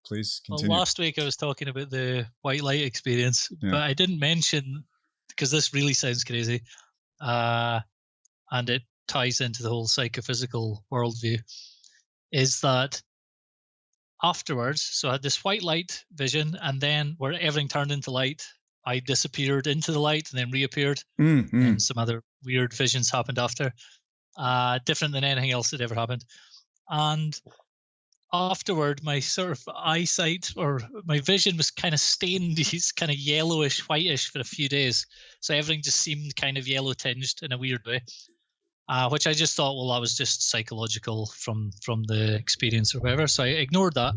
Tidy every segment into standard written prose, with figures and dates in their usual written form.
please Well, continue. last week I was talking about the white light experience, Yeah. but I didn't mention, because this really sounds crazy, and it ties into the whole psychophysical worldview, is that afterwards, so I had this white light vision, and then where everything turned into light, I disappeared into the light and then reappeared, and some other weird visions happened after, different than anything else that ever happened. And afterward, my sort of eyesight or my vision was kind of stained, it's kind of yellowish, whitish for a few days. So everything just seemed kind of yellow tinged in a weird way, which I just thought, well, that was just psychological from the experience or whatever. So I ignored that.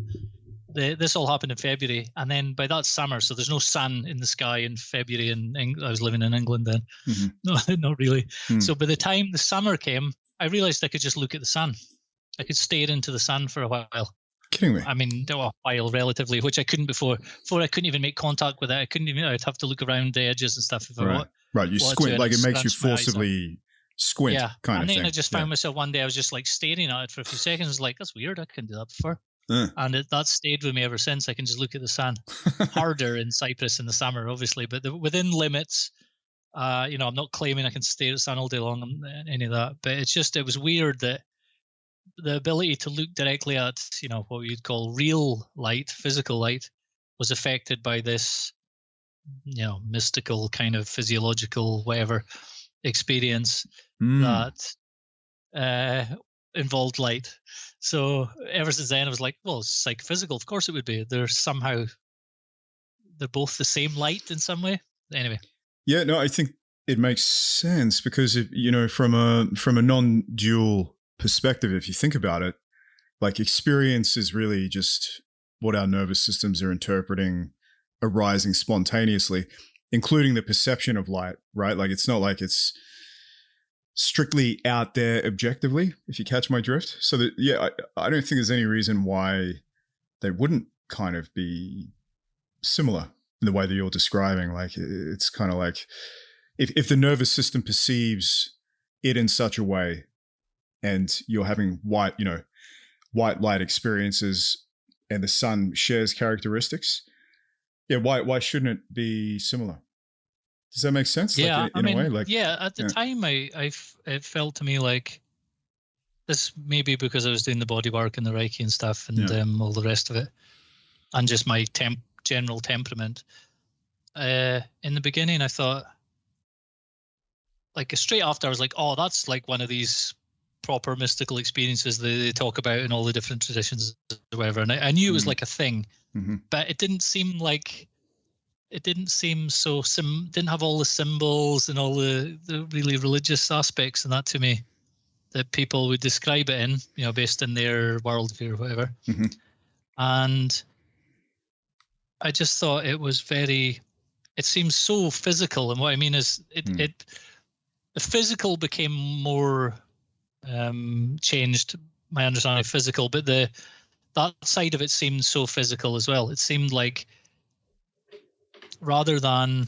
This all happened in February, and then by that summer, so there's no sun in the sky in February, and I was living in England then. No, not really. So by the time the summer came, I realized I could just look at the sun. I could stare into the sun for a while. Kidding me? I mean, a while relatively, which I couldn't before. Before I couldn't even make contact with it. I couldn't even. I'd have to look around the edges and stuff. If Right. You squint, like it makes you forcibly squint, kind of thing. And then I just found myself one day. I was just like staring at it for a few seconds. I was like, that's weird. I couldn't do that before. And that stayed with me ever since. I can just look at the sun. Harder in Cyprus in the summer, obviously, but within limits. I'm not claiming I can stare at the sun all day long and any of that, but it was weird that the ability to look directly at, what you'd call real light, physical light, was affected by this, mystical kind of physiological whatever experience that involved light. So ever since then, I was like, well, it's psychophysical. Of course it would be. They're both the same light in some way. Anyway. Yeah, no, I think it makes sense because from a non-dual perspective, if you think about it, like experience is really just what our nervous systems are interpreting arising spontaneously, including the perception of light, right? Like it's not like it's strictly out there objectively, if you catch my drift. So that, I don't think there's any reason why they wouldn't kind of be similar in the way that you're describing. Like it's kind of like if the nervous system perceives it in such a way and you're having white light experiences and the sun shares characteristics, why shouldn't it be similar? Does that make sense? Yeah, like in a way, like at the time, it felt to me like this, maybe because I was doing the body work and the Reiki and stuff and all the rest of it, and just my general temperament. In the beginning, I thought, like straight after, I was like, oh, that's like one of these proper mystical experiences they talk about in all the different traditions or whatever. And I knew it was like a thing, but it didn't seem so didn't have all the symbols and all the really religious aspects and that to me that people would describe it in, based in their worldview or whatever. And I just thought it seems so physical. And what I mean is the physical became more changed, my understanding of physical, but that side of it seemed so physical as well. It seemed like rather than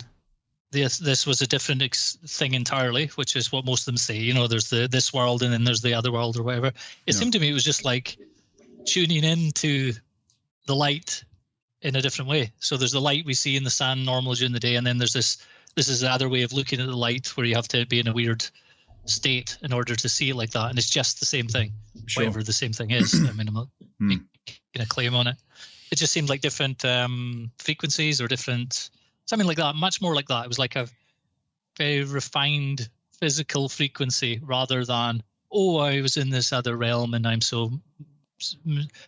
this was a different thing entirely, which is what most of them say, there's this world and then there's the other world or whatever. It seemed to me it was just like tuning into the light in a different way. So there's the light we see in the sun normally during the day, and then there's this is the other way of looking at the light where you have to be in a weird state in order to see it like that, and it's just the same thing, whatever the same thing is. I mean, I'm not making a claim on it. It just seemed like different frequencies or different something like that, much more like that. It was like a very refined physical frequency rather than, oh, I was in this other realm and I'm so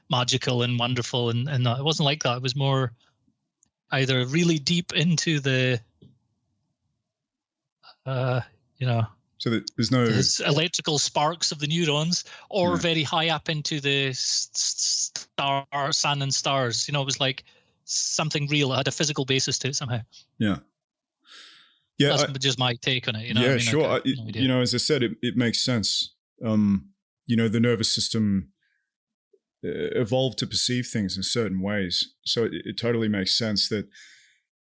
magical and wonderful, and that. It wasn't like that. It was more either really deep into the so that there's no electrical sparks of the neurons, or very high up into the sun and stars. It was like something real. It had a physical basis to it somehow. That's just my take on it. Sure. As I said, it makes sense. The nervous system evolved to perceive things in certain ways, so it totally makes sense that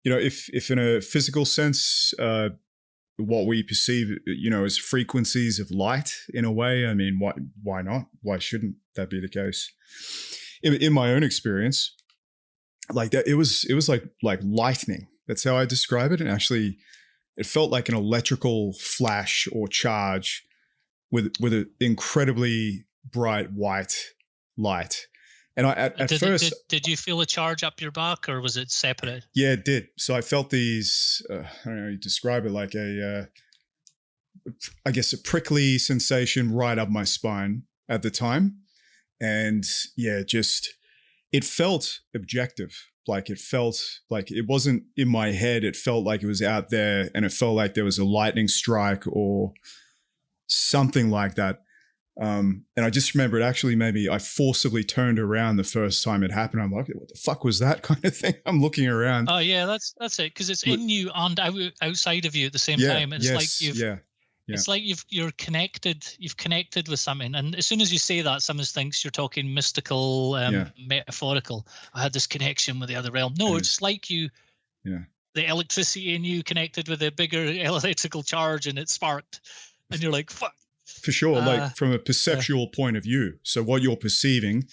if in a physical sense what we perceive as frequencies of light in a way, I mean, why not? Why shouldn't that be the case? In my own experience, like that. It was like lightning. That's how I describe it. And actually, it felt like an electrical flash or charge with an incredibly bright white light. And I at first, did you feel a charge up your back, or was it separate? Yeah, it did. So I felt these. I don't know how you describe it, like I guess a prickly sensation right up my spine at the time, and yeah, just it felt objective. Like it felt like it wasn't in my head. It felt like it was out there, and it felt like there was a lightning strike or something like that. And I just remember it actually maybe I forcibly turned around the first time it happened. I'm like, what the fuck was that kind of thing? I'm looking around. Oh yeah, that's it. Because it's in you and outside of you at the same time. It's like it's like you're connected. You've connected with something, and as soon as you say that, someone thinks you're talking mystical, metaphorical. I had this connection with the other realm. No, it's like you. Yeah. The electricity in you connected with a bigger electrical charge, and it sparked, and you're like, fuck. For sure, like from a perceptual point of view. So what you're perceiving,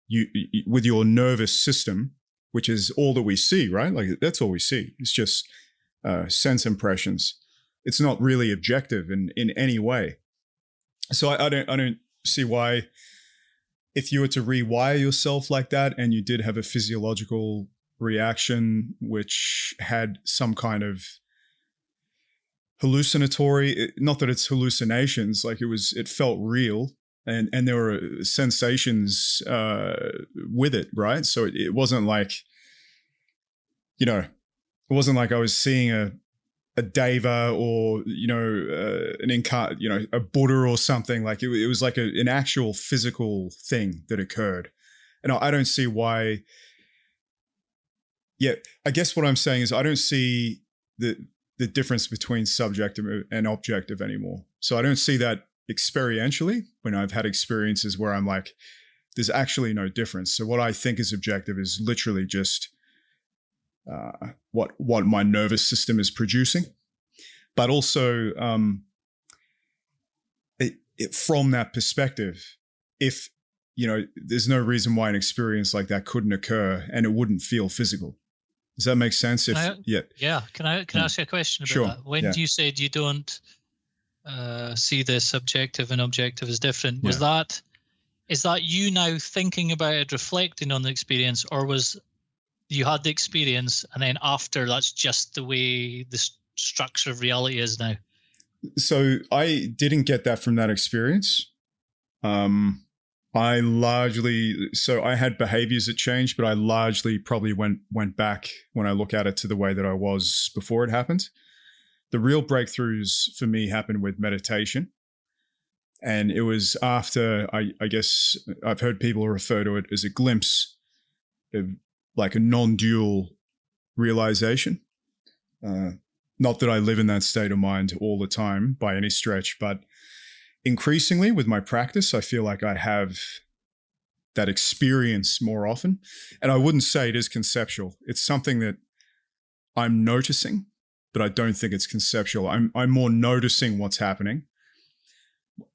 you with your nervous system, which is all that we see, right? Like that's all we see. It's just sense impressions. It's not really objective in any way. So I don't see why, if you were to rewire yourself like that and you did have a physiological reaction which had some kind of hallucinatory, not that it's hallucinations, like it felt real, and there were sensations with it, right? So it wasn't like, it wasn't like I was seeing a deva or a Buddha or something. Like it was like an actual physical thing that occurred, and I don't see why. Yeah, I guess what I'm saying is I don't see the difference between subjective and objective anymore. So I don't see that experientially when I've had experiences where I'm like, there's actually no difference. So what I think is objective is literally just what my nervous system is producing. But also from that perspective, if, there's no reason why an experience like that couldn't occur and it wouldn't feel physical. Does that make sense? Can I ask you a question about that? When you said you don't see the subjective and objective as different, is that you now thinking about it, reflecting on the experience, or was you had the experience and then after that's just the way the structure of reality is now? So I didn't get that from that experience. I had behaviors that changed, but I largely probably went back when I look at it to the way that I was before it happened. The real breakthroughs for me happened with meditation. And it was after, I guess I've heard people refer to it as a glimpse of like a non-dual realization. Not that I live in that state of mind all the time by any stretch, but increasingly with my practice, I feel like I have that experience more often. And I wouldn't say it is conceptual. It's something that I'm noticing, but I don't think it's conceptual. I'm more noticing what's happening.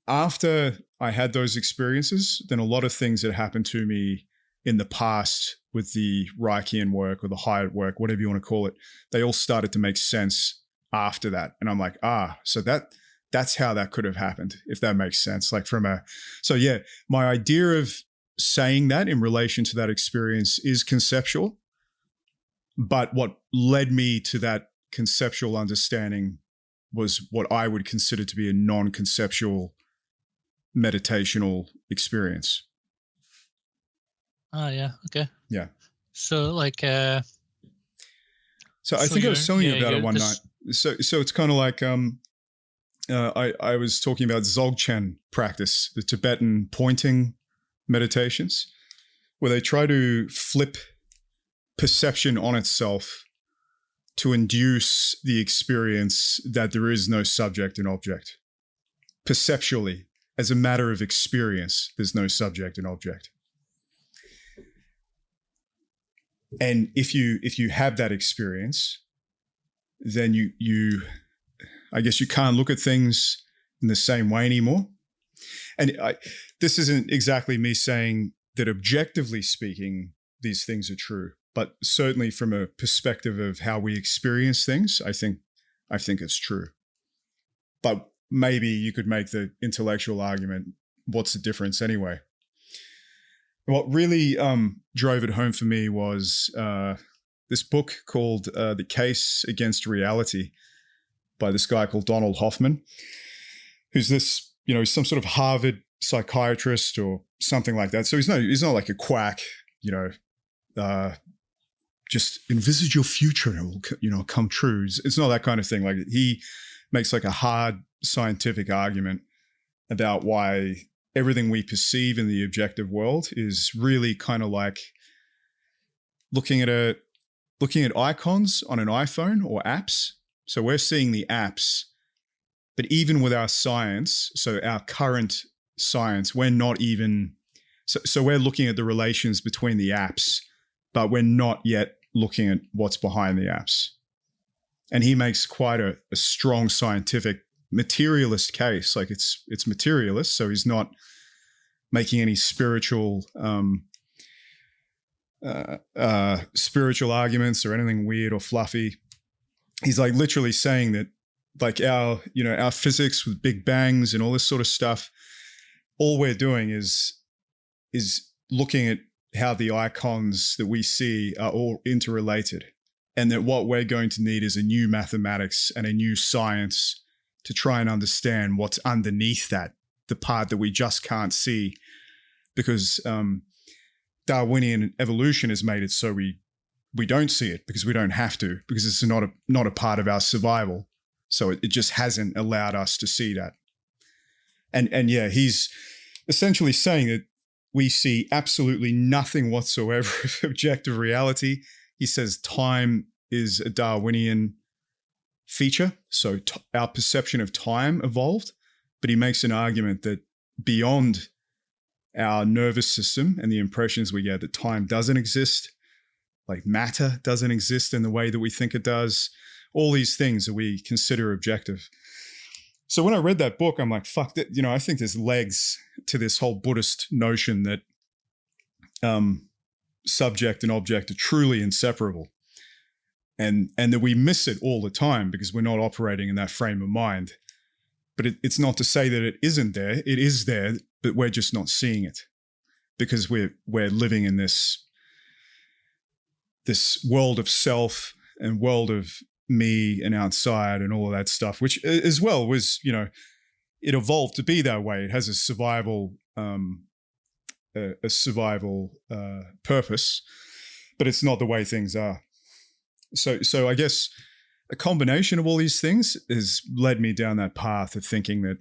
After I had those experiences, then a lot of things that happened to me in the past with the Reichian work or the Hyatt work, whatever you want to call it, they all started to make sense after that. And I'm like, so that's how that could have happened, if that makes sense. Like my idea of saying that in relation to that experience is conceptual, but what led me to that conceptual understanding was what I would consider to be a non-conceptual meditational experience. Oh, yeah. Okay. Yeah. So like, so I think I was telling you about it one night. So it's kind of like, I was talking about Dzogchen practice, the Tibetan pointing meditations, where they try to flip perception on itself to induce the experience that there is no subject and object. Perceptually, as a matter of experience, there's no subject and object. And if you have that experience, then you I guess you can't look at things in the same way anymore. And this isn't exactly me saying that objectively speaking, these things are true. but certainly from a perspective of how we experience things, I think it's true. But maybe you could make the intellectual argument, what's the difference anyway? What really drove it home for me was this book called The Case Against Reality by this guy called Donald Hoffman, who's this, some sort of Harvard psychiatrist or something like that. So he's not like a quack, just envisage your future and it will, come true. It's not that kind of thing. Like, he makes like a hard scientific argument about why everything we perceive in the objective world is really kind of like looking at icons on an iPhone or apps. So we're seeing the apps, but even with our science, so our current science, we're not even, so we're looking at the relations between the apps, but we're not yet looking at what's behind the apps. And he makes quite a strong scientific materialist case. Like, it's materialist, so he's not making any spiritual arguments or anything weird or fluffy. He's like literally saying that, like, our physics with big bangs and all this sort of stuff, all we're doing is looking at how the icons that we see are all interrelated, and that what we're going to need is a new mathematics and a new science to try and understand what's underneath that, the part that we just can't see, because Darwinian evolution has made it so we don't see it because we don't have to, because it's not a part of our survival. So it just hasn't allowed us to see that. And yeah, he's essentially saying that we see absolutely nothing whatsoever of objective reality. He says time is a Darwinian feature. So our perception of time evolved, but he makes an argument that beyond our nervous system and the impressions we get, that time doesn't exist, like matter doesn't exist in the way that we think it does. All these things that we consider objective. So when I read that book, I'm like, fuck that. I think there's legs to this whole Buddhist notion that subject and object are truly inseparable. And that we miss it all the time because we're not operating in that frame of mind. But it's not to say that it isn't there. It is there, but we're just not seeing it because we're living in this world of self and world of me and outside and all of that stuff, which as well was, it evolved to be that way. It has a survival purpose, but it's not the way things are. So I guess a combination of all these things has led me down that path of thinking that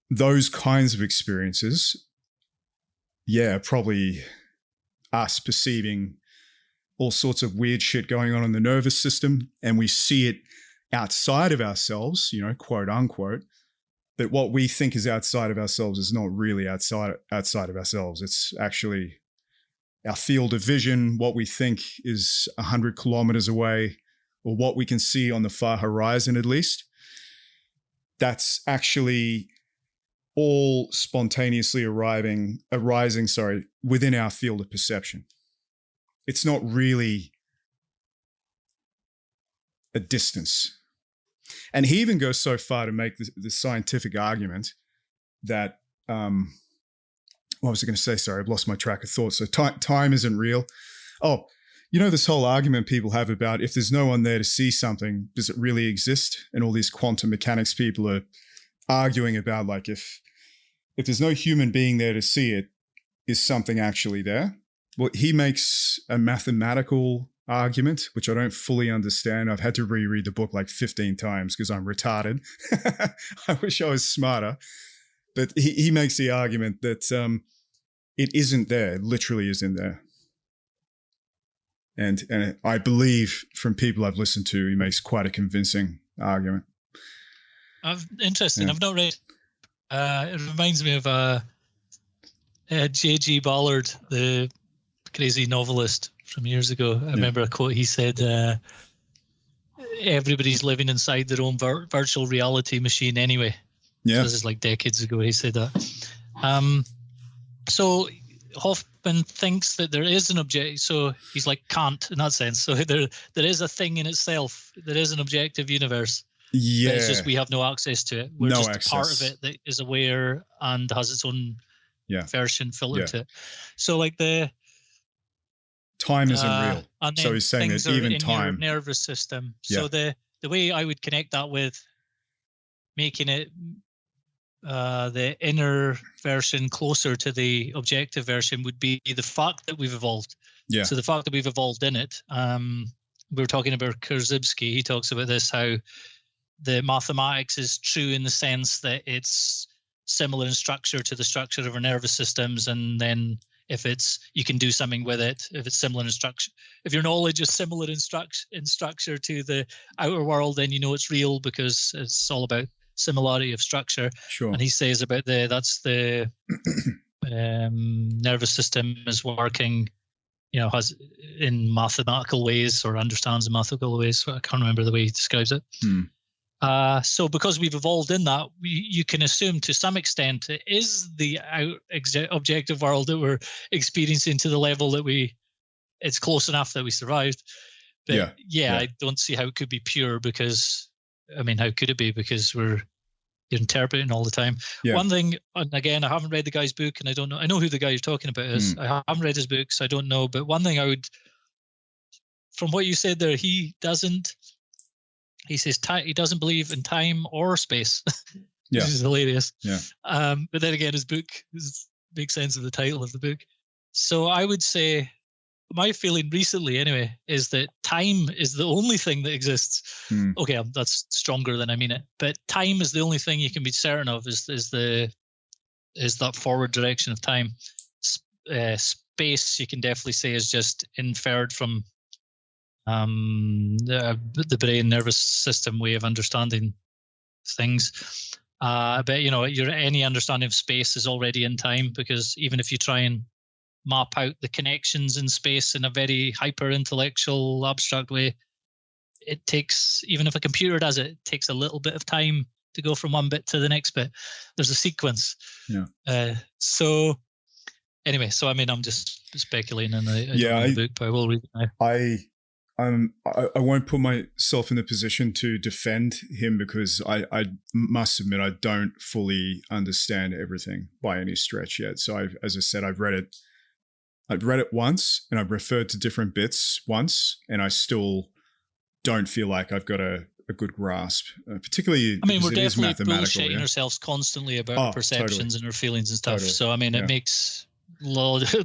those kinds of experiences, probably us perceiving all sorts of weird shit going on in the nervous system, and we see it outside of ourselves, quote unquote. But what we think is outside of ourselves is not really outside of ourselves. It's actually our field of vision, what we think is 100 kilometers away, or what we can see on the far horizon at least. That's actually all spontaneously arising, within our field of perception. It's not really a distance. And he even goes so far to make the scientific argument that, what was I going to say? Sorry, I've lost my track of thought. So time isn't real. Oh, this whole argument people have about if there's no one there to see something, does it really exist? And all these quantum mechanics people are arguing about, like, if there's no human being there to see it, is something actually there? Well, he makes a mathematical argument, which I don't fully understand. I've had to reread the book like 15 times because I'm retarded. I wish I was smarter. But he makes the argument that it isn't there, it literally isn't there. And I believe from people I've listened to, he makes quite a convincing argument. Interesting. Yeah. I've not read. It reminds me of J.G. Ballard, the crazy novelist from years ago. I remember a quote. He said, everybody's living inside their own virtual reality machine anyway. Yeah. So this is like decades ago he said that. So Hoffman thinks that there is an object, so he's like Kant in that sense. So there is a thing in itself. There is an objective universe. Yeah. But it's just we have no access to it. We're No just access. part of it that is aware and has its own version filtered to it. So like the time isn't real. And so he's saying that even time, your nervous system. So the way I would connect that with making it the inner version closer to the objective version would be the fact that we've evolved. Yeah. So the fact that we've evolved in it. We were talking about Kurzybski. He talks about this, how the mathematics is true in the sense that it's similar in structure to the structure of our nervous systems, and then if you can do something with it, if it's similar in structure, if your knowledge is similar in structure to the outer world, then you know it's real because it's all about similarity of structure. Sure. And he says about that's the nervous system is working, has in mathematical ways or understands in mathematical ways. I can't remember the way he describes it. So because we've evolved in that, you can assume to some extent it is the objective world that we're experiencing to the level that it's close enough that we survived. But I don't see how it could be pure because, how could it be? Because you're interpreting all the time. Yeah. One thing, and again, I haven't read the guy's book and I don't know. I know who the guy you're talking about is. I haven't read his book, so I don't know. But one thing from what you said there, he says he doesn't believe in time or space, which is hilarious. Yeah. But then again, his book makes sense of the title of the book. So I would say my feeling recently, anyway, is that time is the only thing that exists. Okay, that's stronger than I mean it. But time is the only thing you can be certain of. Is that forward direction of time? Space, you can definitely say, is just inferred from the brain nervous system way of understanding things. But any understanding of space is already in time, because even if you try and map out the connections in space in a very hyper intellectual abstract way, it takes, even if a computer does it, it takes a little bit of time to go from one bit to the next bit. There's a sequence. So anyway, I'm just speculating, and I don't know the book, but I will read it now. I won't put myself in the position to defend him, because I must admit I don't fully understand everything by any stretch yet. So as I said, I've read it once, and I've referred to different bits once, and I still don't feel like I've got a good grasp, particularly because we're definitely bullshitting yeah? ourselves constantly about our perceptions and our feelings and stuff. Totally. So it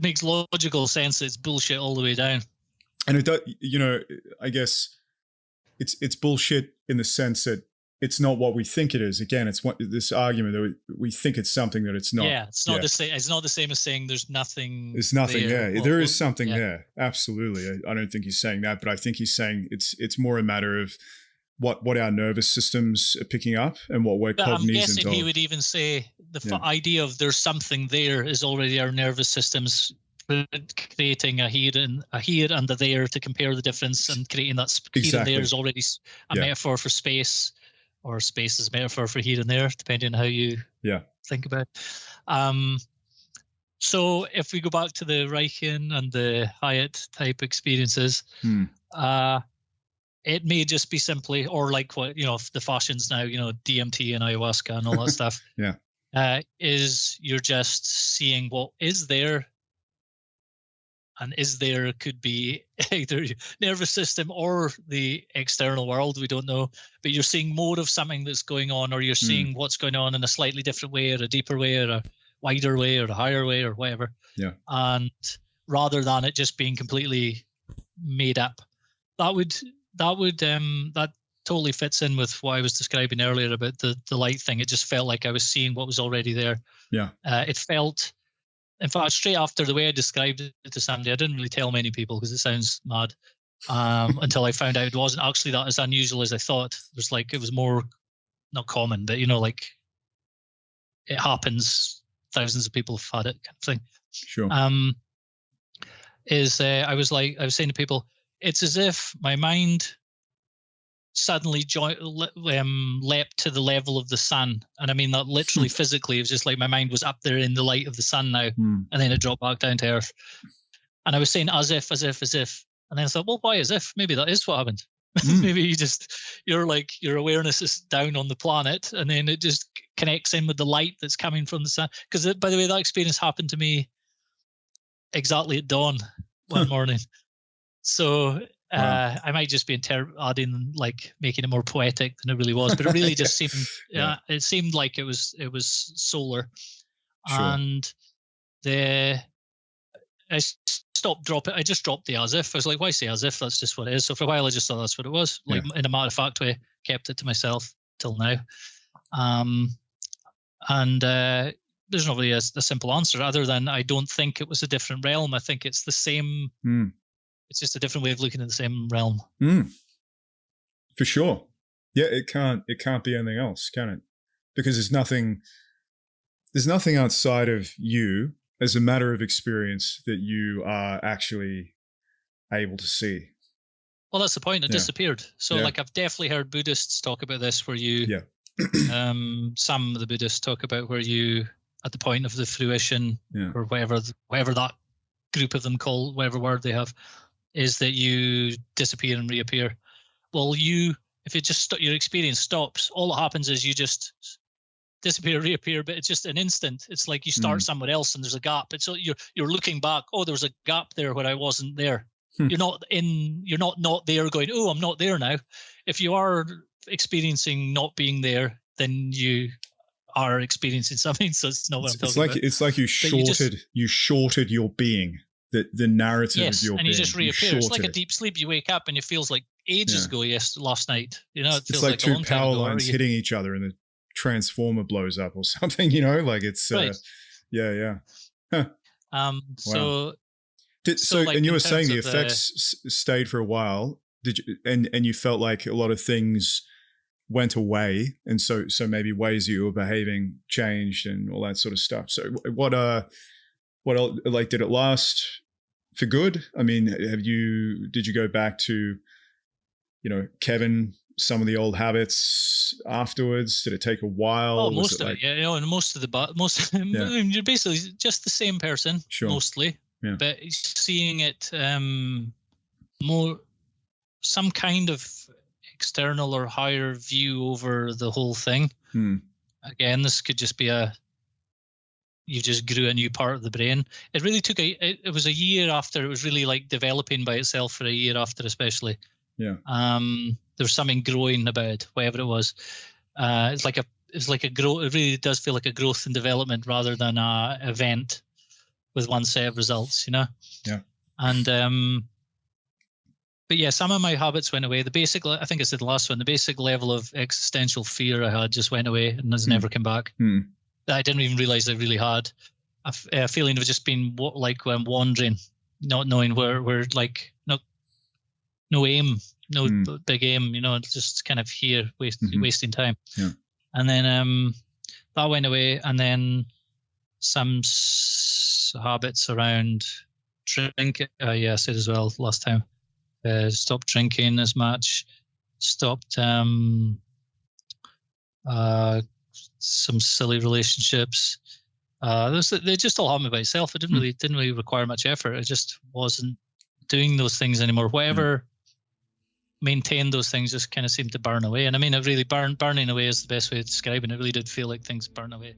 makes logical sense that it's bullshit all the way down. And it does, I guess it's bullshit in the sense that it's not what we think it is. Again, it's this argument that we think it's something that it's not. Yeah, it's not the same. It's not the same as saying there's nothing. There's nothing there. Yeah, there is something there. Absolutely. I don't think he's saying that, but I think he's saying it's more a matter of what our nervous systems are picking up and what we're cognizant of. I'm guessing he would even say the idea of there's something there is already our nervous systems creating a here and a there to compare the difference, and creating that here and there is already a metaphor for space, or space is a metaphor for here and there, depending on how you think about it. So if we go back to the Reichian and the Hyatt type experiences, it may just be simply, or like what, the fashions now, DMT and ayahuasca and all that stuff, is you're just seeing what is there. And could be either your nervous system or the external world. We don't know, but you're seeing more of something that's going on, or you're seeing what's going on in a slightly different way, or a deeper way, or a wider way, or a higher way, or whatever. Yeah. And rather than it just being completely made up, that totally fits in with what I was describing earlier about the light thing. It just felt like I was seeing what was already there. Yeah. It felt. In fact, straight after the way I described it to somebody, I didn't really tell many people because it sounds mad, until I found out it wasn't actually that as unusual as I thought. It was more, not common, but it happens. Thousands of people have had it, kind of thing. Sure. I was saying to people, it's as if my mind suddenly leapt to the level of the sun. And I mean that literally physically. It was just like my mind was up there in the light of the sun now, and then it dropped back down to earth. And I was saying as if. And then I thought, well, why as if? Maybe that is what happened. Maybe your awareness is down on the planet, and then it just connects in with the light that's coming from the sun. Because, by the way, that experience happened to me exactly at dawn one morning. So I might just be adding, like, making it more poetic than it really was, but it really just seemed, it seemed like it was solar. Sure. And I just dropped the as if. I was like, why say as if? That's just what it is. So for a while, I just thought that's what it was. Like, in a matter of fact way, kept it to myself till now. And there's not really a simple answer other than I don't think it was a different realm. I think it's the same. It's just a different way of looking at the same realm. For sure. Yeah, it can't be anything else, can it? Because there's nothing outside of you as a matter of experience that you are actually able to see. Well, that's the point. It disappeared. So like, I've definitely heard Buddhists talk about this where you, some of the Buddhists talk about where you, at the point of the fruition or whatever that group of them call, whatever word they have, is that you disappear and reappear. Well, if it just your experience stops, all that happens is you just disappear, reappear, but it's just an instant. It's like you start somewhere else and there's a gap. It's so you're looking back. Oh, there was a gap there where I wasn't there. You're not there going, oh, I'm not there now. If you are experiencing not being there, then you are experiencing something. So it's not what I'm talking about. It's like you shorted your being. The narrative of your being. And you just reappear. It's like a deep sleep. You wake up and it feels like ages ago, last night. You know, it feels like two power lines hitting each other and the transformer blows up or something, you know, like it's right. Huh. Wow. So like, and you were saying the effects stayed for a while. Did you, and you felt like a lot of things went away, and so maybe ways you were behaving changed and all that sort of stuff. So what else, like, did it last for good? I mean, did you go back to, you know, Kevin, some of the old habits afterwards? Did it take a while? Oh, most of it, you know, and you're basically just the same person, mostly, but seeing it more, some kind of external or higher view over the whole thing. Again, this could just be you just grew a new part of the brain. It really took it was a year after. It was really like developing by itself for a year after, especially. There was something growing about it, whatever it was. It's like a growth. It really does feel like a growth and development rather than a event with one set of results, you know? Yeah. And, but yeah, some of my habits went away. The basic, I think I said the last one, the basic level of existential fear I had just went away and has never come back. I didn't even realize I really had a feeling of just being like when wandering, not knowing where like, no aim, no big aim, you know, just kind of here wasting time. And then that went away, and then some habits around drinking. I said as well last time. Stopped drinking as much. Stopped some silly relationships. They just all happened by itself. It didn't really require much effort. I just wasn't doing those things anymore. Whatever maintained those things just kind of seemed to burn away. And I mean, it really burning away is the best way of describing it. It really did feel like things burn away.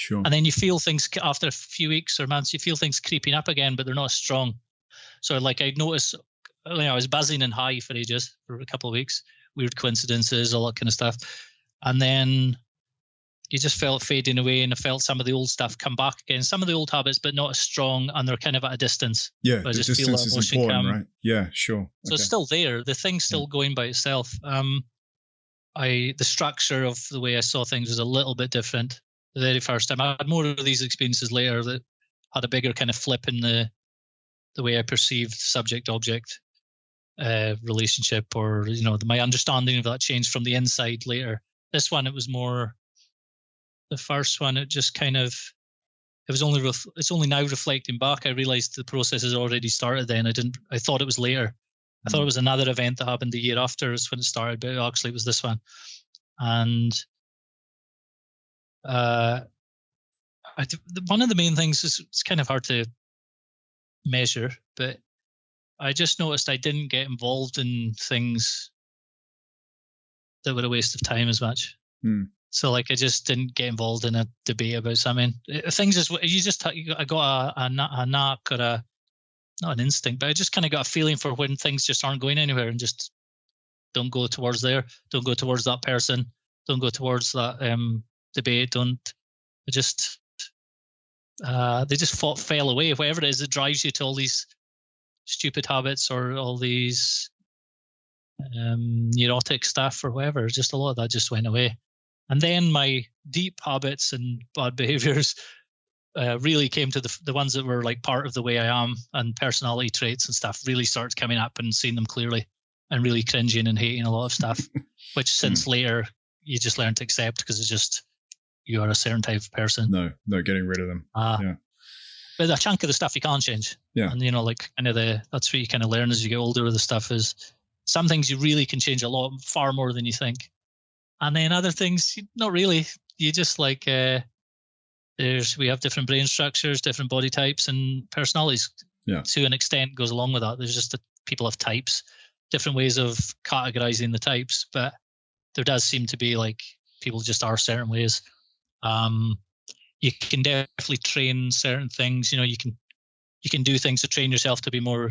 Sure. And then you feel things after a few weeks or months, you feel things creeping up again, but they're not as strong. So like I noticed, I was buzzing and high for ages, for a couple of weeks, weird coincidences, all that kind of stuff. And then you just felt fading away, and I felt some of the old stuff come back again, some of the old habits, but not as strong, and they're kind of at a distance. Yeah, the distance is important, right? Yeah, sure. So it's still there. The thing's still going by itself. The structure of the way I saw things was a little bit different the very first time. I had more of these experiences later that had a bigger kind of flip in the way I perceived subject-object relationship, or my understanding of that changed from the inside later. This one, it was more. The first one, it just kind of, it's only now reflecting back, I realized the process has already started then. I thought it was later. I thought it was another event that happened the year after is when it started, but actually it was this one. And one of the main things is it's kind of hard to measure, but I just noticed I didn't get involved in things that were a waste of time as much. So like I just didn't get involved in a debate about something. Things is I got a knack or not an instinct, but I just kind of got a feeling for when things just aren't going anywhere, and just don't go towards there, don't go towards that person, don't go towards that debate. They just fell away. Whatever it is that drives you to all these stupid habits or all these neurotic stuff or whatever, just a lot of that just went away. And then my deep habits and bad behaviors really came to the ones that were like part of the way I am, and personality traits and stuff really started coming up and seeing them clearly, and really cringing and hating a lot of stuff, which since later you just learn to accept because it's just you are a certain type of person. No, getting rid of them. Yeah. But a chunk of the stuff you can't change. Yeah. And that's what you kind of learn as you get older with the stuff is some things you really can change a lot, far more than you think. And then other things, not really. You just like, we have different brain structures, different body types, and personalities. Yeah. To an extent goes along with that. There's just people have types, different ways of categorizing the types, but there does seem to be like people just are certain ways. You can definitely train certain things. You can do things to train yourself to be more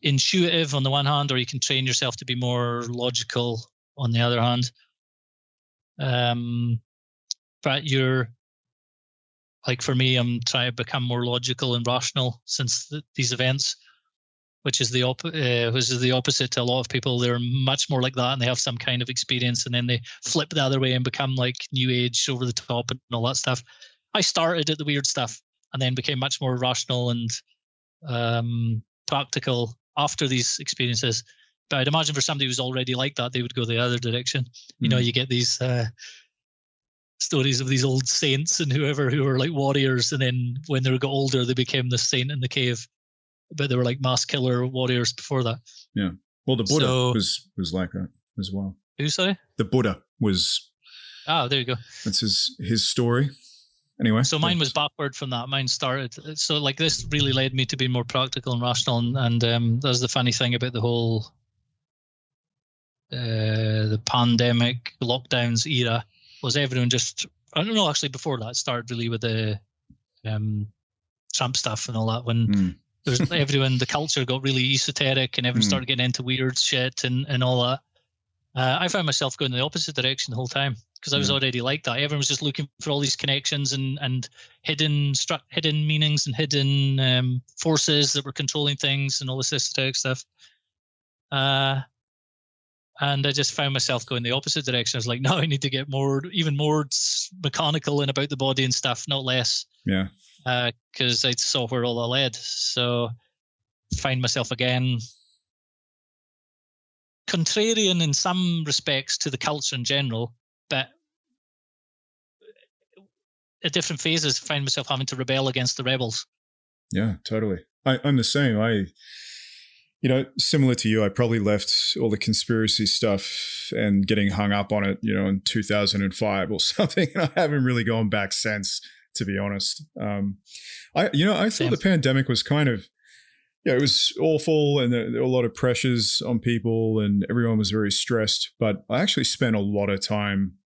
intuitive on the one hand, or you can train yourself to be more logical on the other hand. But you're like, for me, I'm trying to become more logical and rational since these events, which is the opposite to a lot of people. They're much more like that, and they have some kind of experience, and then they flip the other way and become like new age, over the top, and all that stuff. I started at the weird stuff and then became much more rational and practical after these experiences. But I'd imagine for somebody who's already like that, they would go the other direction. You get these stories of these old saints and whoever who were like warriors, and then when they got older, they became the saint in the cave. But they were like mass killer warriors before that. Yeah. Well, the Buddha was like that as well. Who, sorry? The Buddha was. Ah, there you go. That's his story. Anyway. So mine was backward from that. Mine started. So like this really led me to be more practical and rational. And that's the funny thing about the whole the pandemic lockdowns era, was everyone just, I don't know, actually before that, it started really with the Trump stuff and all that, when there's everyone, the culture got really esoteric and everyone started getting into weird shit and all that. I found myself going in the opposite direction the whole time, because I was already like that. Everyone was just looking for all these connections and hidden meanings and hidden forces that were controlling things and all this esoteric stuff. And I just found myself going the opposite direction. I was like, no, I need to get even more mechanical and about the body and stuff, not less. Yeah. Because I saw where all that led. So find myself again contrarian in some respects to the culture in general, but at different phases, find myself having to rebel against the rebels. Yeah, totally. I'm the same. Similar to you, I probably left all the conspiracy stuff and getting hung up on it, in 2005 or something. And I haven't really gone back since, to be honest. I thought the pandemic was kind of, it was awful, and there were a lot of pressures on people and everyone was very stressed. But I actually spent a lot of time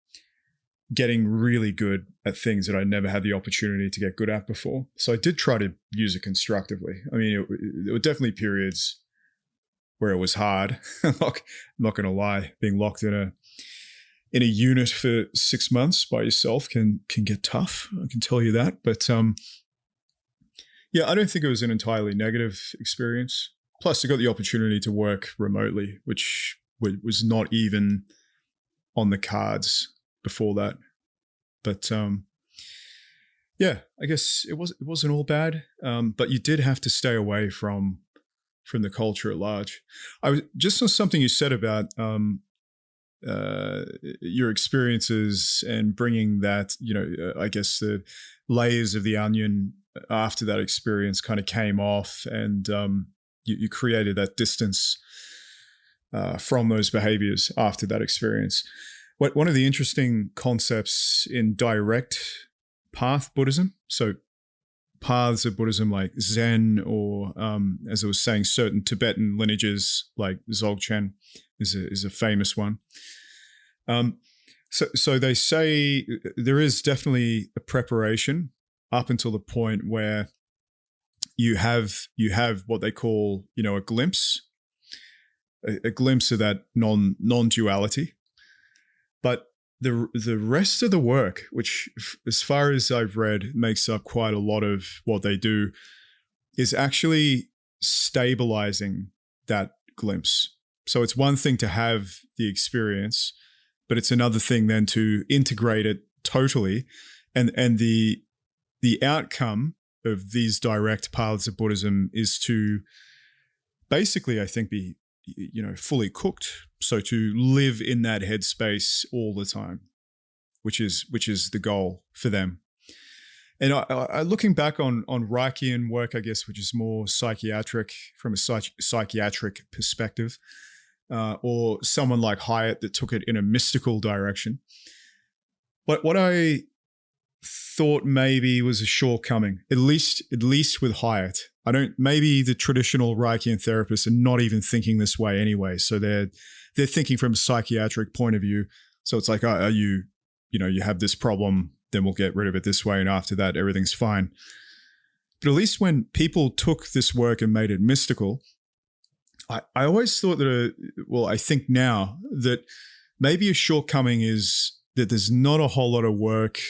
getting really good at things that I never had the opportunity to get good at before. So I did try to use it constructively. I mean, there were definitely periods where it was hard. I'm not going to lie. Being locked in a unit for 6 months by yourself can get tough. I can tell you that. But yeah, I don't think it was an entirely negative experience. Plus, I got the opportunity to work remotely, which was not even on the cards before that. But yeah, I guess it wasn't all bad. But you did have to stay away from the culture at large. I was just on something you said about your experiences and bringing that, I guess the layers of the onion after that experience kind of came off, and you created that distance from those behaviors after that experience. One of the interesting concepts in direct path Buddhism, so paths of Buddhism like Zen or, as I was saying, certain Tibetan lineages like Dzogchen is a famous one. So they say there is definitely a preparation up until the point where you have what they call, a glimpse of that non-duality. But the rest of the work, which as far as I've read makes up quite a lot of what they do, is actually stabilizing that glimpse. So it's one thing to have the experience, but it's another thing then to integrate it totally. And the outcome of these direct paths of Buddhism is to basically, I think, be fully cooked. So to live in that headspace all the time, which is the goal for them. And I looking back on Reichian work, I guess, which is more psychiatric from a psychiatric perspective, or someone like Hyatt that took it in a mystical direction. What I thought maybe was a shortcoming, at least with Hyatt. Maybe the traditional Reichian therapists are not even thinking this way anyway. So they're thinking from a psychiatric point of view. So it's like, are you have this problem, then we'll get rid of it this way. And after that, everything's fine. But at least when people took this work and made it mystical, I always thought that, I think now that maybe a shortcoming is that there's not a whole lot of work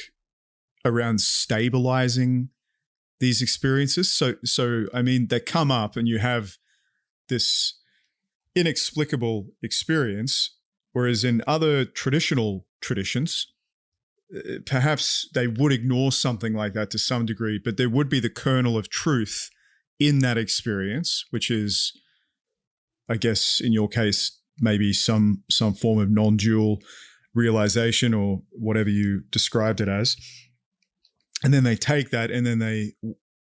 around stabilizing these experiences. So I mean, they come up and you have this inexplicable experience, whereas in other traditional traditions, perhaps they would ignore something like that to some degree, but there would be the kernel of truth in that experience, which is, I guess, in your case, maybe some form of non-dual realization or whatever you described it as. And then they take that and then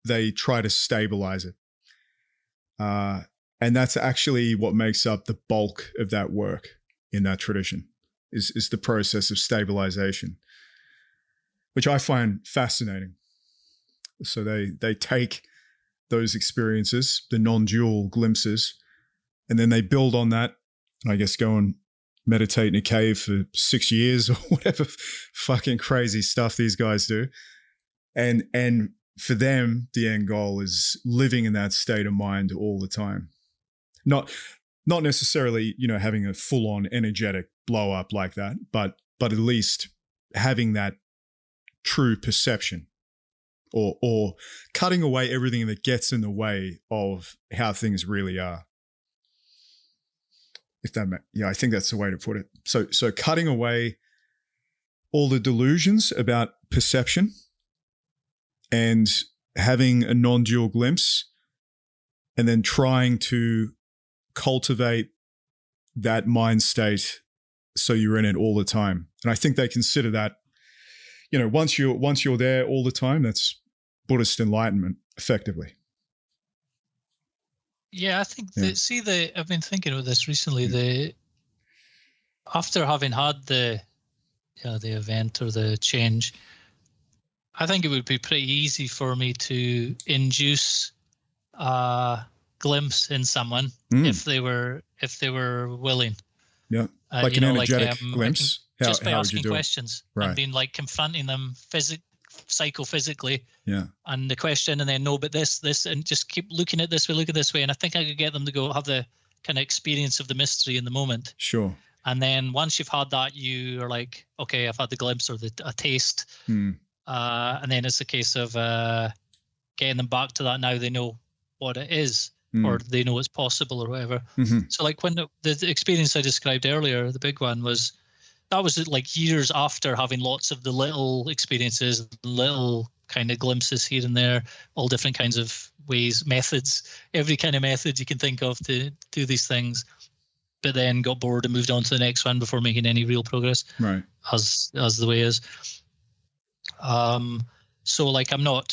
they try to stabilize it. And that's actually what makes up the bulk of that work in that tradition is the process of stabilization, which I find fascinating. So they take those experiences, the non-dual glimpses, and then they build on that, and I guess go and meditate in a cave for 6 years or whatever fucking crazy stuff these guys do. And for them, the end goal is living in that state of mind all the time. Not necessarily, having a full-on energetic blow up like that, but at least having that true perception or cutting away everything that gets in the way of how things really are. I think that's the way to put it. So cutting away all the delusions about perception and having a non-dual glimpse, and then trying to cultivate that mind state so you're in it all the time. And I think they consider that, once you're there all the time, that's Buddhist enlightenment, effectively. Yeah, I think I've been thinking about this recently. After having had the event or the change, I think it would be pretty easy for me to induce a glimpse in someone if they were willing. Yeah, like an energetic glimpse. just by how would asking you do it? questions Right. and being like confronting them psychophysically. Yeah. And the question, and then no, but this, and just keep looking at this way, look at this way. And I think I could get them to go have the kind of experience of the mystery in the moment. Sure. And then once you've had that, you are like, okay, I've had the glimpse or a taste. And then it's a case of getting them back to that. Now they know what it is, or they know it's possible or whatever. So like when the experience I described earlier, the big one was, that was like years after having lots of the little experiences, little kind of glimpses here and there, all different kinds of ways, methods, every kind of method you can think of to do these things. But then got bored and moved on to the next one before making any real progress. Right. As the way is. So like there'll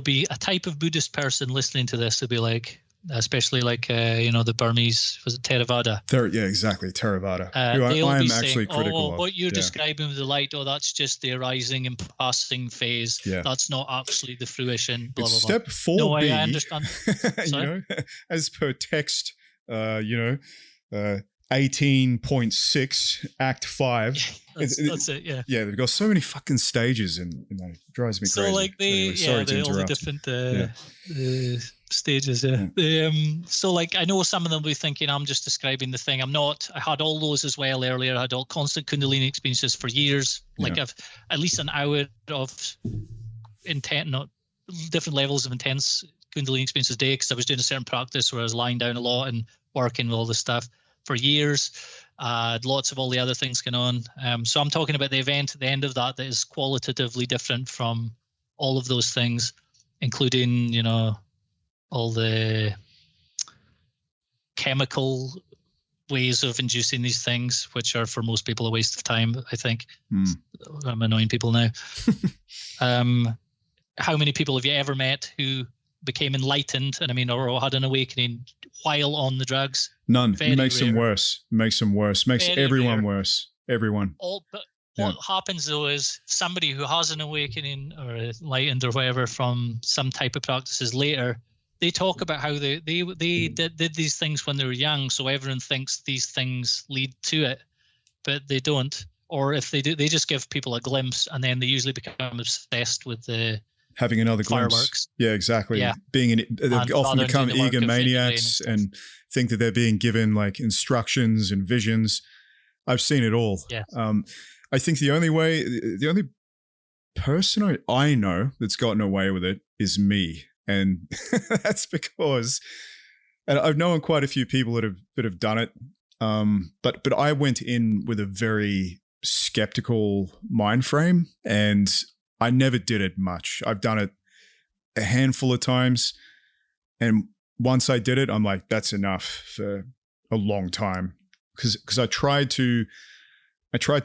be a type of Buddhist person listening to this. They'll be like, especially like, the Burmese, was it Theravada? Yeah, exactly. Theravada. Who I am actually critical of. What you're describing with the light, that's just the arising and passing phase. Yeah. That's not actually the fruition. Blah, it's blah, blah. Step 4B. No, I understand. As per text, 18.6 Act 5. That's it. Yeah. Yeah, they've got so many fucking stages, and that it drives me crazy. So like all the different stages. Yeah. So like I know some of them will be thinking I'm just describing the thing. I'm not. I had all those as well earlier. I had all constant Kundalini experiences for years. Like I've at least an hour of different levels of intense Kundalini experiences a day, because I was doing a certain practice where I was lying down a lot and working with all this stuff for years. Lots of all the other things going on. So I'm talking about the event at the end of that is qualitatively different from all of those things, including, all the chemical ways of inducing these things, which are for most people a waste of time, I think. I'm annoying people now. How many people have you ever met who became enlightened, and or had an awakening while on the drugs? None. Very Makes rare. them worse. Makes very everyone rare. Worse. Everyone. What happens though is somebody who has an awakening or enlightened or whatever from some type of practices later, they talk about how they did these things when they were young, so everyone thinks these things lead to it, but they don't. Or if they do, they just give people a glimpse, and then they usually become obsessed with the having another glimpse. Fireworks. Yeah, exactly. Yeah. They often become egomaniacs and think that they're being given like instructions and visions. I've seen it all. Yeah. I think the only person I know that's gotten away with it is me. And that's because, and I've known quite a few people that have done it. But I went in with a very skeptical mind frame, and I never did it much. I've done it a handful of times, and once I did it, I'm like, that's enough for a long time, because I tried to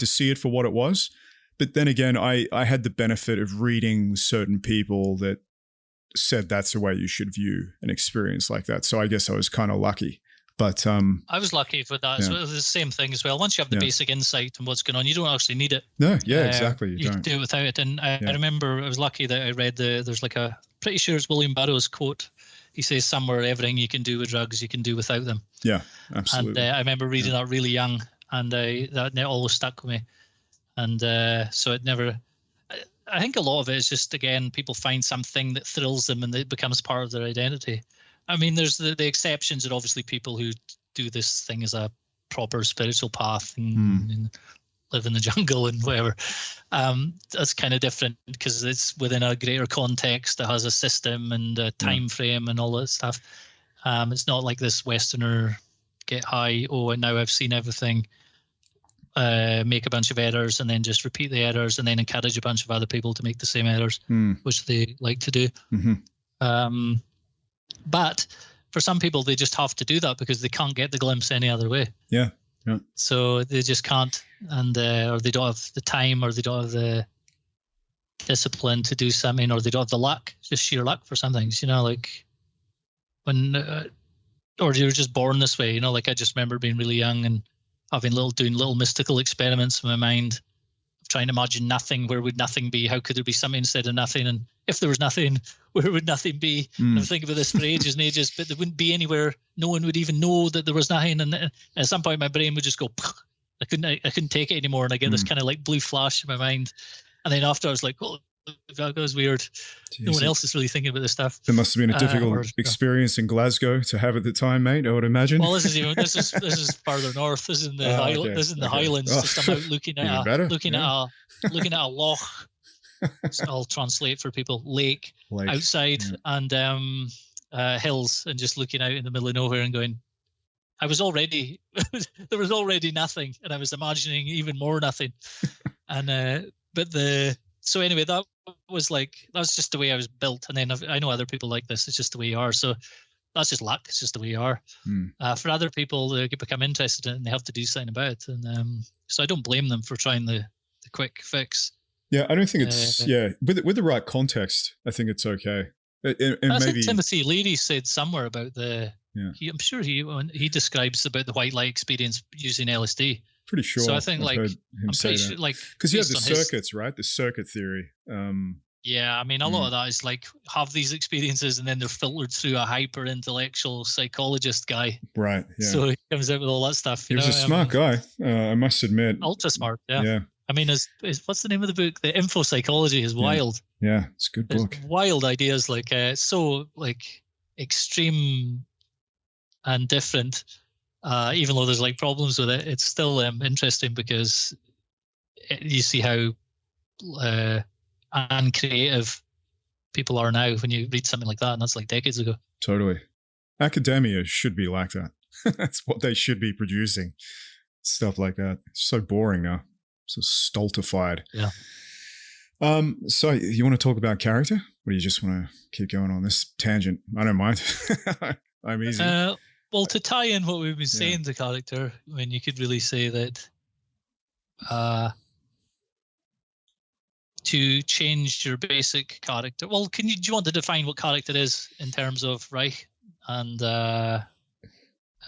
see it for what it was, but then again, I had the benefit of reading certain people that said that's the way you should view an experience like that. So I guess I was kind of lucky. But I was lucky with that. Yeah. So it was the same thing as well. Once you have the basic insight on what's going on, you don't actually need it. No, exactly. You can do it without it. And I remember I was lucky that I read there's like pretty sure it's William Burroughs quote. He says somewhere, everything you can do with drugs, you can do without them. Yeah, absolutely. And I remember reading that really young, and that always stuck with me. And so it never, I think a lot of it is just, again, people find something that thrills them and it becomes part of their identity. I mean, there's the exceptions are obviously people who do this thing as a proper spiritual path and live in the jungle and whatever. That's kind of different because it's within a greater context that has a system and a time frame and all that stuff. It's not like this Westerner get high, and now I've seen everything, make a bunch of errors and then just repeat the errors and then encourage a bunch of other people to make the same errors, which they like to do. Mm-hmm. But for some people, they just have to do that because they can't get the glimpse any other way. Yeah. So they just can't, and or they don't have the time, or they don't have the discipline to do something, or they don't have the luck, just sheer luck for some things, like when, or you're just born this way, like I just remember being really young and doing little mystical experiments in my mind, trying to imagine nothing. Where would nothing be? How could there be something instead of nothing? And if there was nothing, where would nothing be? And I'm thinking about this for ages and ages, but there wouldn't be anywhere. No one would even know that there was nothing. And at some point, my brain would just go, I couldn't take it anymore, and I get this kind of like blue flash in my mind, and then after I was like, oh, that was weird. Jeez. No one else is really thinking about this stuff. There must have been a difficult experience in Glasgow to have at the time, mate, I would imagine. Well, this is farther north. This is in the this is in the Highlands. Just I'm out looking at a loch. So I'll translate for people: lake. Outside and hills, and just looking out in the middle of nowhere and going, I was already there was already nothing, and I was imagining even more nothing. And so anyway, that was just the way I was built. And then I know other people like this. It's just the way you are. So that's just luck. It's just the way you are. For other people, they become interested in it and they have to do something about it. And so I don't blame them for trying the quick fix. Yeah, I don't think it's with the right context. I think it's okay. And I maybe think Timothy Leary said somewhere about I'm sure he describes about the white light experience using LSD. Pretty sure. So I think I'm pretty sure because you have the circuits, right? The circuit theory. Yeah, I mean, a lot of that is like have these experiences and then they're filtered through a hyper intellectual psychologist guy. Right. Yeah. So he comes out with all that stuff. He was a smart guy, I must admit. Ultra smart. Yeah. I mean, what's the name of the book? The Info Psychology is wild. Yeah, it's a good book. It's wild ideas, so extreme and different. Even though there's problems with it, it's still interesting because you see how uncreative people are now when you read something like that, and that's decades ago. Totally. Academia should be like that. That's what they should be producing. Stuff like that. It's so boring now. So stultified. Yeah. So you want to talk about character, or do you just want to keep going on this tangent? I don't mind. I'm easy. Well, to tie in what we've been saying to character, I mean, you could really say that to change your basic character. Well, do you want to define what character is in terms of Reich and sure.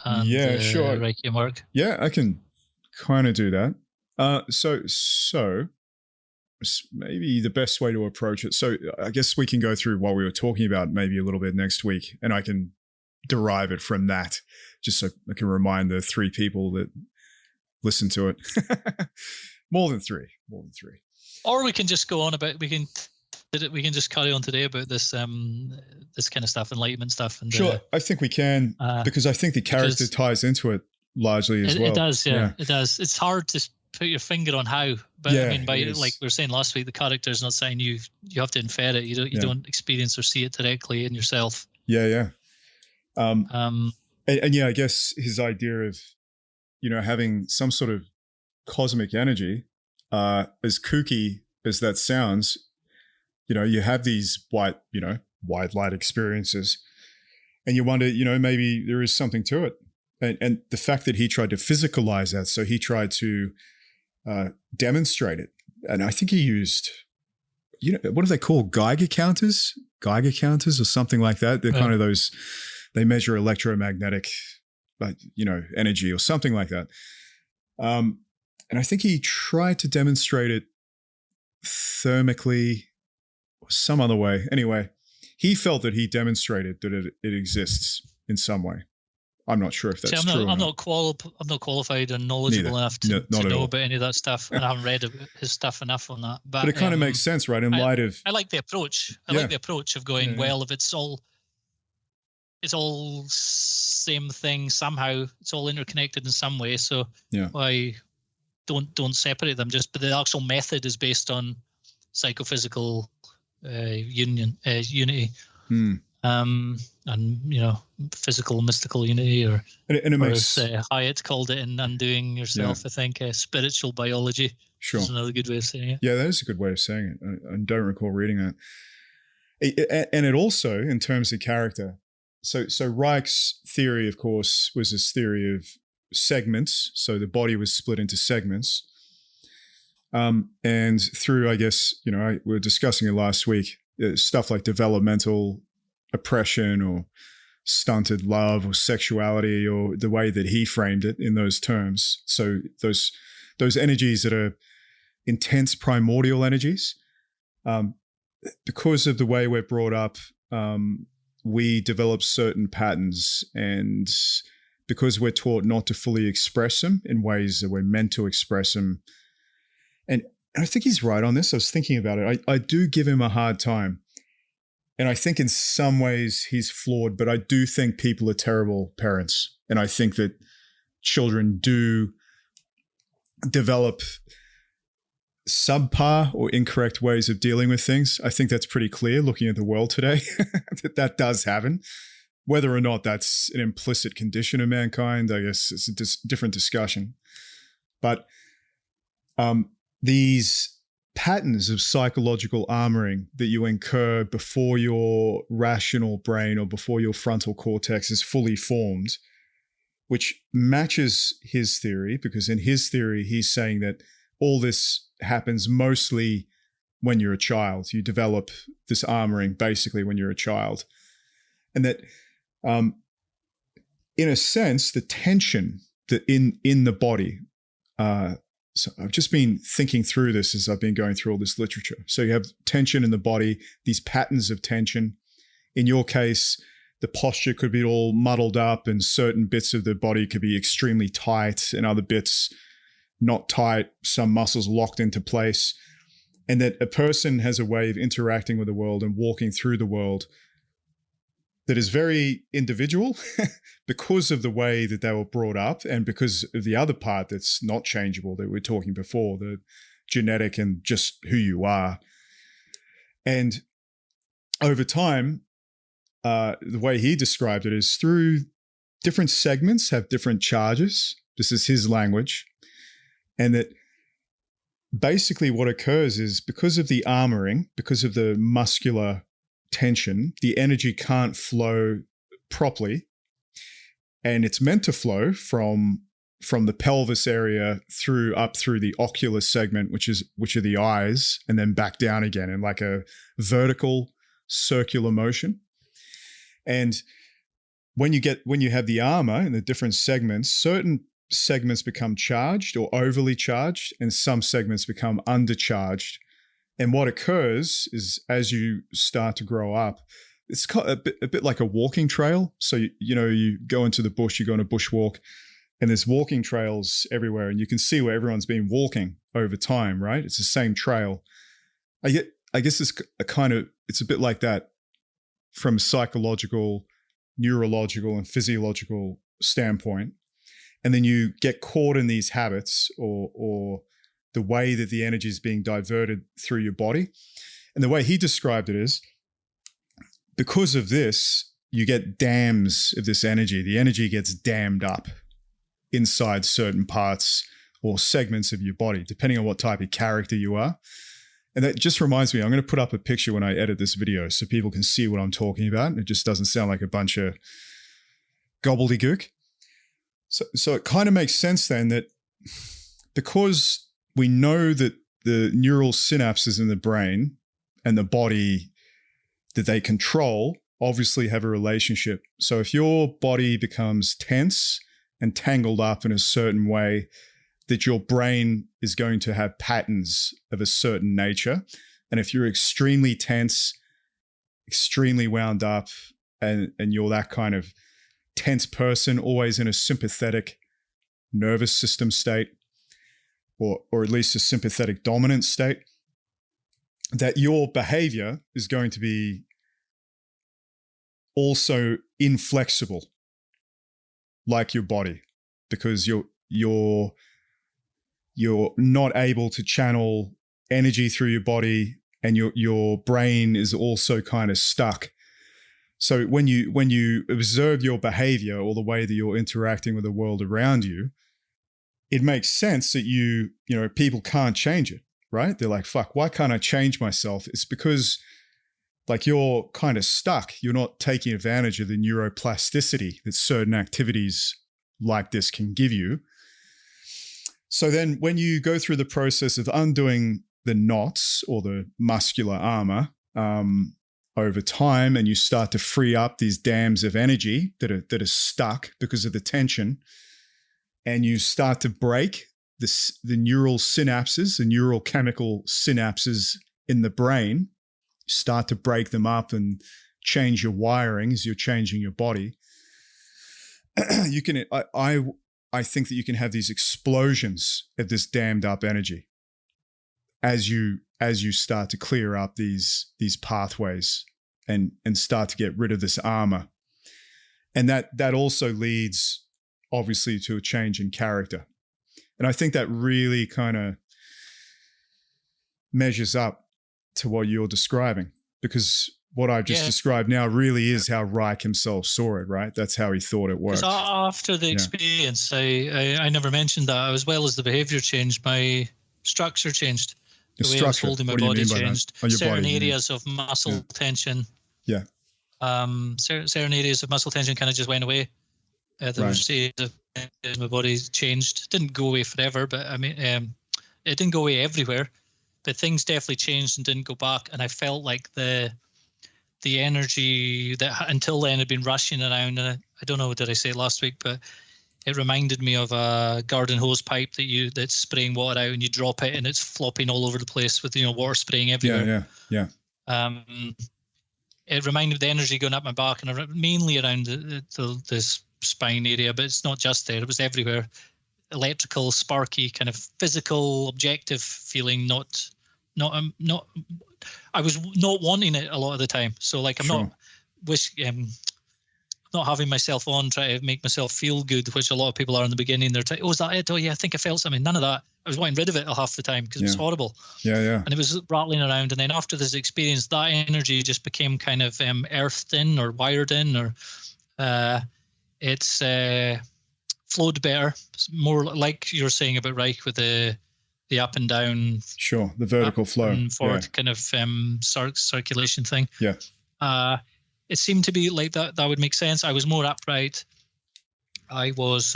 Reichian work? Yeah, I can kind of do that. So maybe the best way to approach it. So I guess we can go through what we were talking about maybe a little bit next week, and I can derive it from that, just so I can remind the 3 people that listen to it. More than three. Or we can just go on about we can just carry on today about this this kind of stuff, enlightenment stuff. And sure, I think we can because I think the character ties into it largely as well. It does, yeah, it does. It's hard to put your finger on how, but I mean, like we were saying last week, the character is not saying you have to infer it. You don't experience or see it directly in yourself. Yeah. And I guess his idea of, having some sort of cosmic energy, as kooky as that sounds, you have these white light experiences, and you wonder, maybe there is something to it. And the fact that he tried to physicalize that, so he tried to demonstrate it. And I think he used, what do they call Geiger counters or something like that? They're kind of those, they measure electromagnetic, energy or something like that. And I think he tried to demonstrate it thermically or some other way. Anyway, he felt that he demonstrated that it exists in some way. I'm not sure if that's true. I'm not qualified and knowledgeable enough to know about any of that stuff, and I haven't read his stuff enough on that. But it kind of makes sense, right? In light of, I like the approach. I like the approach of going, well, if it's all same thing somehow, it's all interconnected in some way. So why don't separate them? But the actual method is based on psychophysical unity. And physical mystical unity, or as Hyatt called it in Undoing Yourself, I think spiritual biology. Sure, is another good way of saying it. Yeah, that is a good way of saying it. I don't recall reading that. And it also, in terms of character, so Reich's theory, of course, was this theory of segments. So the body was split into segments, and through, I guess, we were discussing it last week, stuff like developmental oppression or stunted love or sexuality, or the way that he framed it in those terms. So those energies that are intense primordial energies, because of the way we're brought up, we develop certain patterns and because we're taught not to fully express them in ways that we're meant to express them. And I think he's right on this. I was thinking about it. I do give him a hard time. And I think in some ways he's flawed, but I do think people are terrible parents. And I think that children do develop subpar or incorrect ways of dealing with things. I think that's pretty clear looking at the world today. that does happen. Whether or not that's an implicit condition of mankind, I guess it's a different discussion. But these patterns of psychological armoring that you incur before your rational brain or before your frontal cortex is fully formed, which matches his theory, because in his theory, he's saying that all this happens mostly when you're a child. You develop this armoring basically when you're a child. And that, in a sense, the tension that in the body, so I've just been thinking through this as I've been going through all this literature. So you have tension in the body, these patterns of tension. In your case, the posture could be all muddled up and certain bits of the body could be extremely tight and other bits not tight, some muscles locked into place. And that a person has a way of interacting with the world and walking through the world that is very individual because of the way that they were brought up and because of the other part that's not changeable that we were talking before, the genetic and just who you are. And over time, the way he described it is through different segments have different charges. This is his language. And that basically what occurs is because of the armoring, because of the muscular tension, the energy can't flow properly, and it's meant to flow from the pelvis area up through the ocular segment, which are the eyes, and then back down again in like a vertical circular motion. And when you have the armor in the different segments, certain segments become charged or overly charged, and some segments become undercharged. And what occurs is as you start to grow up, it's a bit like a walking trail. So, you go into the bush, you go on a bushwalk, and there's walking trails everywhere, and you can see where everyone's been walking over time, right? It's the same trail. I guess it's a bit like that from a psychological, neurological, and physiological standpoint. And then you get caught in these habits or the way that the energy is being diverted through your body. And the way he described it is, because of this, you get dams of this energy. The energy gets dammed up inside certain parts or segments of your body, depending on what type of character you are. And that just reminds me, I'm going to put up a picture when I edit this video so people can see what I'm talking about. It just doesn't sound like a bunch of gobbledygook. So it kind of makes sense then that because we know that the neural synapses in the brain and the body that they control obviously have a relationship. So if your body becomes tense and tangled up in a certain way, that your brain is going to have patterns of a certain nature. And if you're extremely tense, extremely wound up, and you're that kind of tense person, always in a sympathetic nervous system state, or at least a sympathetic dominant state, that your behavior is going to be also inflexible like your body, because you're not able to channel energy through your body, and your brain is also kind of stuck. So when you observe your behavior or the way that you're interacting with the world around you, it makes sense that people can't change it, right? They're like, fuck, why can't I change myself? It's because like you're kind of stuck. You're not taking advantage of the neuroplasticity that certain activities like this can give you. So then when you go through the process of undoing the knots or the muscular armor over time, and you start to free up these dams of energy that are stuck because of the tension, and you start to break the neural synapses, the neural chemical synapses in the brain, start to break them up and change your wiring as you're changing your body. you can. I think that you can have these explosions of this dammed up energy as you start to clear up these pathways and start to get rid of this armor, and that also leads obviously to a change in character. And I think that really kind of measures up to what you're describing, because what I've just described now really is how Reich himself saw it, right? That's how he thought it worked. After the experience, I never mentioned that, as well as the behavior changed, my structure changed. The way I was holding my body changed. Certain areas of muscle tension. Yeah. Certain areas of muscle tension kind of just went away. There was areas of my body changed. Didn't go away forever, but I mean, it didn't go away everywhere. But things definitely changed and didn't go back. And I felt like the energy that until then had been rushing around, and I don't know, did I say it last week, but it reminded me of a garden hose pipe that's spraying water out, and you drop it and it's flopping all over the place with water spraying everywhere. Yeah. It reminded me of the energy going up my back, and mainly around this spine area, but it's not just there. It was everywhere. Electrical, sparky, kind of physical, objective feeling. Not. I was not wanting it a lot of the time. So like I'm not having myself on, try to make myself feel good, which a lot of people are in the beginning. They're like, oh, is that it? Oh yeah, I think I felt something. None of that. I was wanting rid of it half the time because it was horrible. Yeah. And it was rattling around. And then after this experience, that energy just became kind of earthed in or wired in, or it's flowed better. It's more like you're saying about Reich with the up and down. Sure, the vertical flow. And forward kind of circulation thing. Yeah. It seemed to be like that would make sense. I was more upright. I was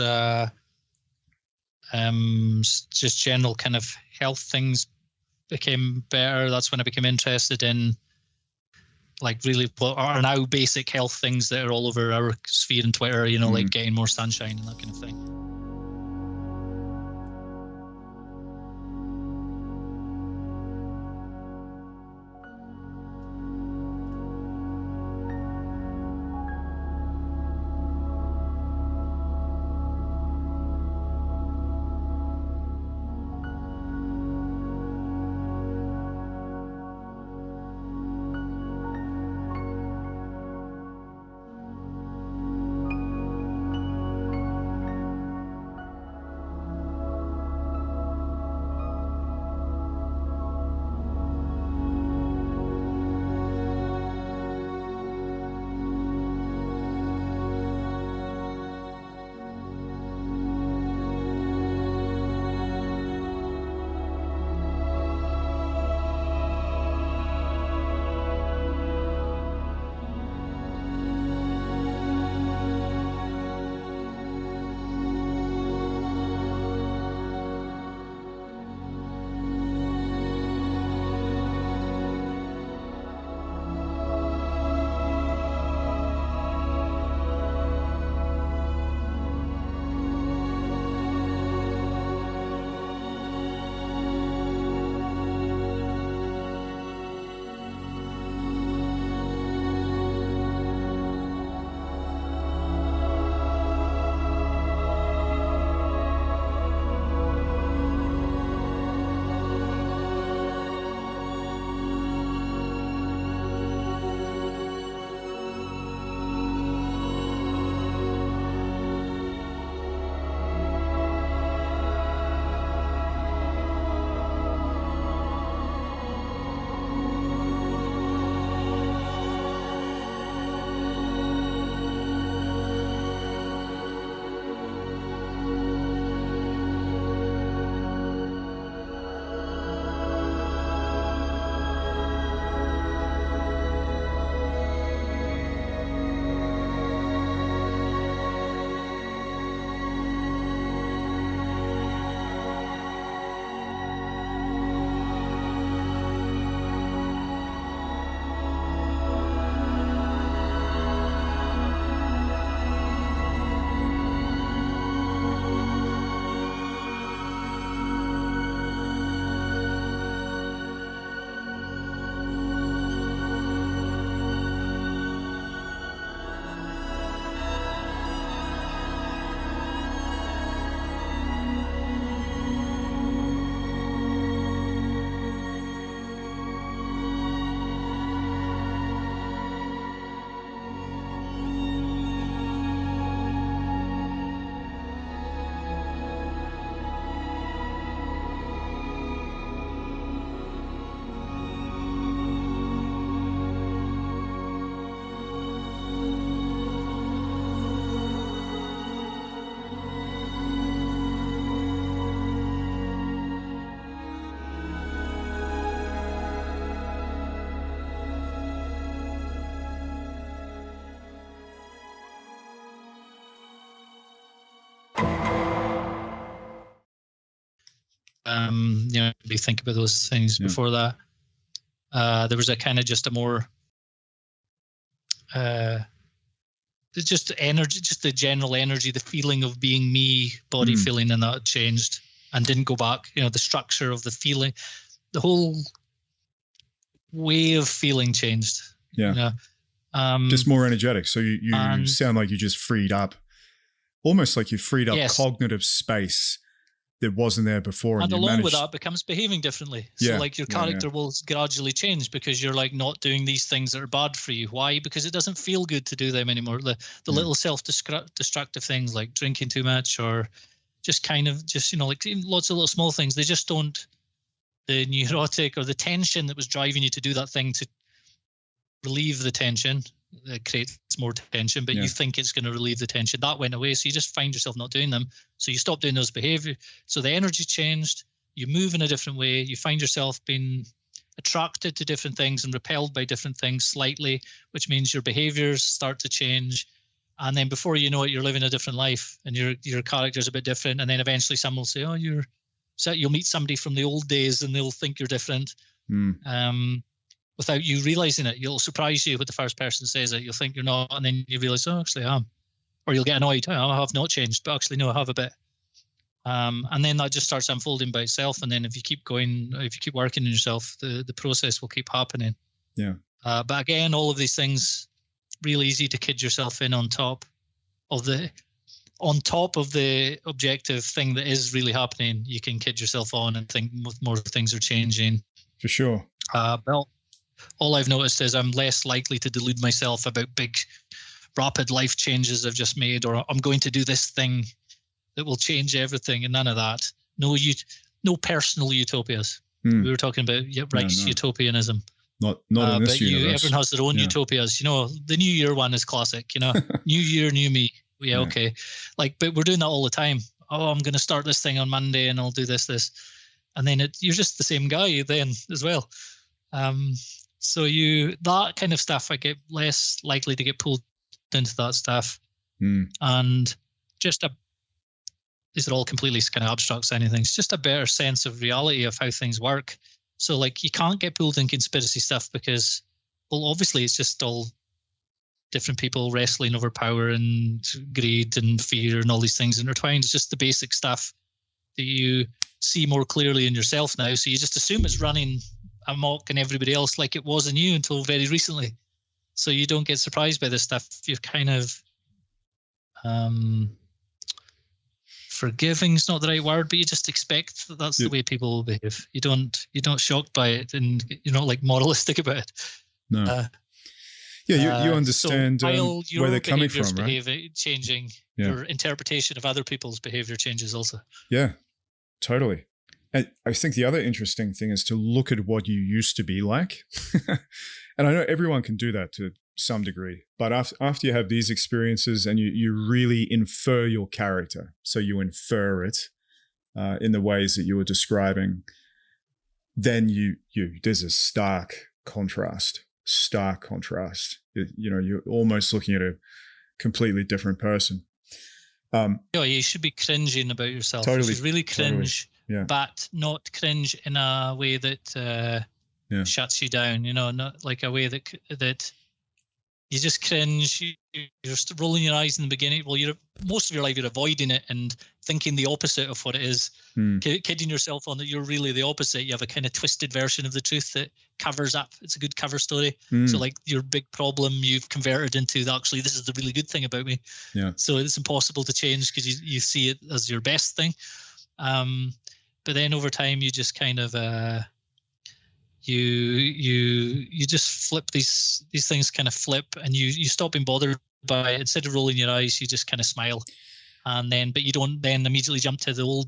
just general kind of health things became better. That's when I became interested in like really what are now basic health things that are all over our sphere and Twitter, like getting more sunshine and that kind of thing. really think about those things before that. There was a kind of just a more just energy, just the general energy, the feeling of being me, body feeling, and that changed and didn't go back. The structure of the feeling, the whole way of feeling changed. Just more energetic. So you sound like you just freed up, almost like you freed up cognitive space that wasn't there before. And along with that becomes behaving differently. So like your character will gradually change because you're like not doing these things that are bad for you. Why? Because it doesn't feel good to do them anymore. The little self-destructive things like drinking too much or just kind of like lots of little small things. They just don't, the neurotic or the tension that was driving you to do that thing to relieve the tension, it creates more tension, but you think it's going to relieve the tension. That went away, so you just find yourself not doing them. So you stop doing those behaviors. So the energy changed. You move in a different way. You find yourself being attracted to different things and repelled by different things slightly, which means your behaviors start to change. And then before you know it, you're living a different life, and your character's a bit different. And then eventually someone will say, "Oh, you'll meet somebody from the old days, and they'll think you're different." Without you realizing it. You'll surprise you when the first person says it. You'll think you're not, and then you realize, oh, actually I am. Or you'll get annoyed, I have not changed, but actually no, I have a bit. And then that just starts unfolding by itself. And then if you keep going, if you keep working on yourself, the process will keep happening. But again, all of these things, really easy to kid yourself in on top of the objective thing that is really happening. You can kid yourself on and think more things are changing. For sure. Well, all I've noticed is I'm less likely to delude myself about big, rapid life changes I've just made, or I'm going to do this thing that will change everything, and none of that. No personal utopias. We were talking about Reich's utopianism. Not in this universe. Everyone has their own utopias. The New Year one is classic. New year, new me. Okay. But we're doing that all the time. Oh, I'm going to start this thing on Monday, and I'll do this, and then you're just the same guy then as well. So that kind of stuff, I get less likely to get pulled into that stuff. And just these are all completely kind of abstract sounding things, just a better sense of reality of how things work. So like you can't get pulled in conspiracy stuff because, well, obviously it's just all different people wrestling over power and greed and fear and all these things intertwined. It's just the basic stuff that you see more clearly in yourself now. So you just assume it's running amok in everybody else like it was in you until very recently. So you don't get surprised by this stuff. You're kind of forgiving is not the right word, but you just expect that's the way people will behave. You're not shocked by it, and you're not like moralistic about it. No. You understand where they're coming from, right? Changing, your interpretation of other people's behavior changes also. Yeah, totally. And I think the other interesting thing is to look at what you used to be like. And I know everyone can do that to some degree, but after you have these experiences and you really infer your character, so you infer it in the ways that you were describing, then there's a stark contrast. You're almost looking at a completely different person. You should be cringing about yourself. Totally. You should really cringe. But not cringe in a way that shuts you down. Not like a way that you just cringe. You're rolling your eyes in the beginning. Well, most of your life you're avoiding it and thinking the opposite of what it is, kidding yourself on that you're really the opposite. You have a kind of twisted version of the truth that covers up. It's a good cover story. So like your big problem you've converted into actually this is the really good thing about me. So it's impossible to change because you see it as your best thing. But then over time, you just kind of you just flip these things kind of flip, and you stop being bothered by it. Instead of rolling your eyes, you just kind of smile, and then but you don't then immediately jump to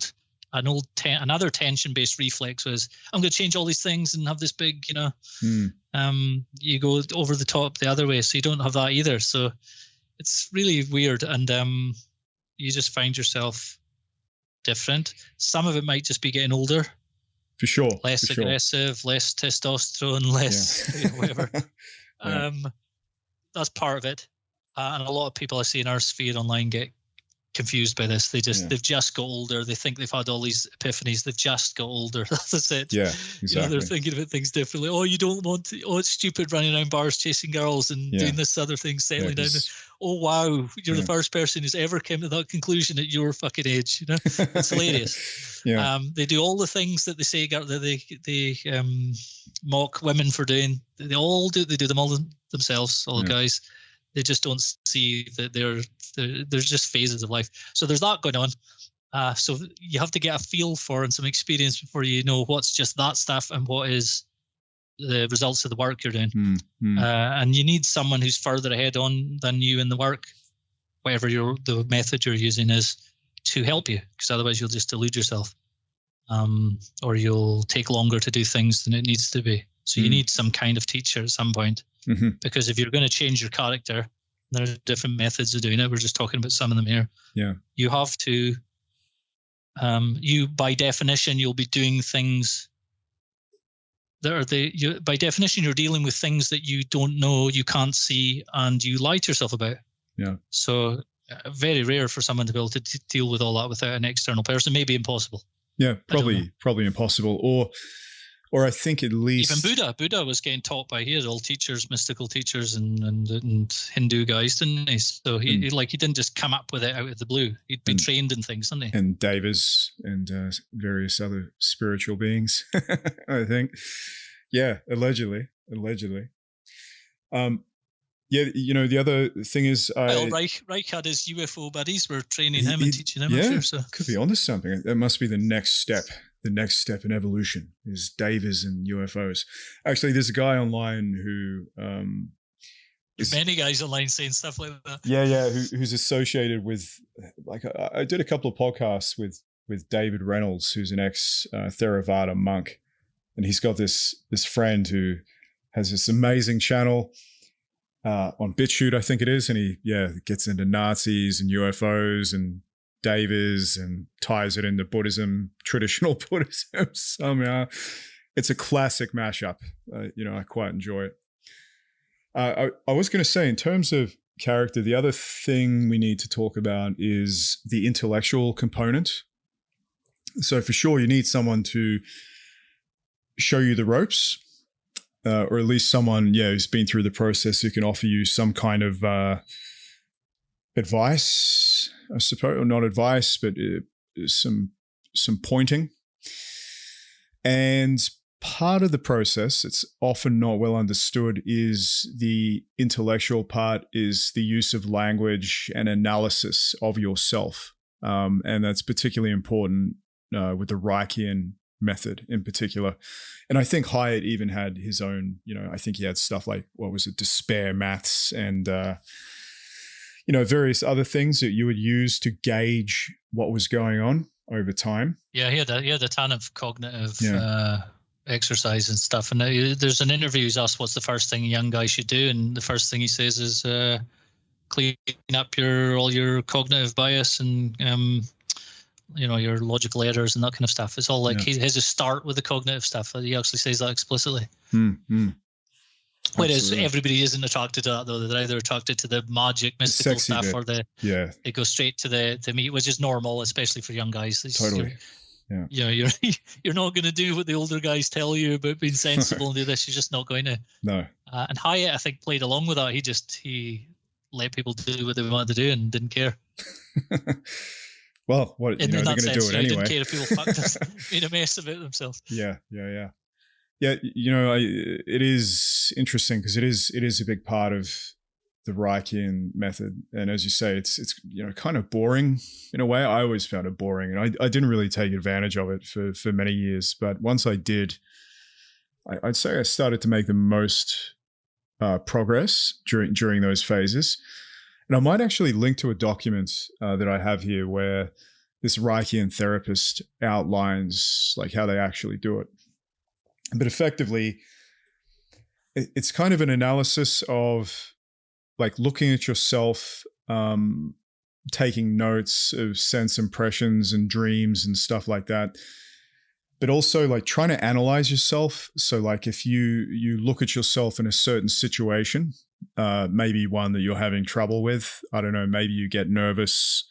another tension-based reflex was I'm going to change all these things and have this big you go over the top the other way, so you don't have that either. So it's really weird, and you just find yourself different. Some of it might just be getting older, for sure, less aggressive, less testosterone, less whatever. That's part of it, and a lot of people I see in our sphere online get confused by this. They've just got older. They think they've had all these epiphanies. They've just got older. That's it. Yeah, exactly. They're thinking about things differently. Oh, you don't want to. Oh, it's stupid running around bars chasing girls and doing this other thing, settling down. Oh, wow, you're the first person who's ever came to that conclusion at your fucking age. It's hilarious. They do all the things that they say that they mock women for doing. They all do. They do them all themselves. All the guys. They just don't see that there's just phases of life. So there's that going on. So you have to get a feel for and some experience before you know what's just that stuff and what is the results of the work you're doing. And you need someone who's further ahead on than you in the work, whatever the method you're using is, to help you, because otherwise you'll just delude yourself, or you'll take longer to do things than it needs to be. So you need some kind of teacher at some point. Because if you're going to change your character, there are different methods of doing it. We're just talking about some of them here. Yeah. You have to, you by definition, you'll be doing things that are by definition, you're dealing with things that you don't know, you can't see, and you lie to yourself about. Yeah. So very rare for someone to be able to deal with all that without an external person. Maybe impossible. Yeah, probably impossible. Or I think at least even Buddha was getting taught by his old teachers, mystical teachers, and Hindu guys, didn't he? So he didn't just come up with it out of the blue. He'd been trained in things, didn't he? And Devas and various other spiritual beings, I think. Yeah, allegedly. The other thing is, Reich had his UFO buddies were training him and teaching him. Yeah, so could be onto something. That must be the next step. The next step in evolution is Devas and UFOs. Actually, there's a guy online who there's many guys online saying stuff like that. Yeah, who's associated with, like, I did a couple of podcasts with David Reynolds, who's an ex Theravada monk, and he's got this friend who has this amazing channel on BitChute, I think it is, and he gets into Nazis and UFOs and Devas and ties it into Buddhism, traditional Buddhism somehow. It's a classic mashup. I quite enjoy it. I was going to say, in terms of character, the other thing we need to talk about is the intellectual component. So for sure, you need someone to show you the ropes, or at least someone, who's been through the process who can offer you some kind of advice, I suppose, or not advice, but some pointing. And part of the process, it's often not well understood, is the intellectual part, is the use of language and analysis of yourself. And that's particularly important with the Reichian method in particular. And I think Hyatt even had his own, I think he had stuff like, what was it, despair maths and various other things that you would use to gauge what was going on over time. Yeah, he had a ton of cognitive exercise and stuff. And there's an interview he's asked what's the first thing a young guy should do, and the first thing he says is clean up all your cognitive bias and your logical errors and that kind of stuff. It's all like he has a start with the cognitive stuff. He actually says that explicitly. Whereas absolutely. Everybody isn't attracted to that, though. They're either attracted to the magic, mystical stuff, bit. Or they go straight to the meat, which is normal, especially for young guys. Totally. You're not going to do what the older guys tell you about being sensible and do this. You're just not going to. No. And Hyatt, I think, played along with that. He let people do what they wanted to do and didn't care. Well, they're going to do it anyway. He didn't care if people made a mess of it themselves. Yeah. It is interesting because it is a big part of the Reichian method, and as you say, it's kind of boring in a way. I always found it boring, and I didn't really take advantage of it for many years. But once I did, I'd say I started to make the most progress during those phases. And I might actually link to a document that I have here where this Reichian therapist outlines like how they actually do it. But effectively, it's kind of an analysis of like looking at yourself, taking notes of sense impressions and dreams and stuff like that, but also like trying to analyze yourself. So like if you look at yourself in a certain situation, maybe one that you're having trouble with, I don't know, maybe you get nervous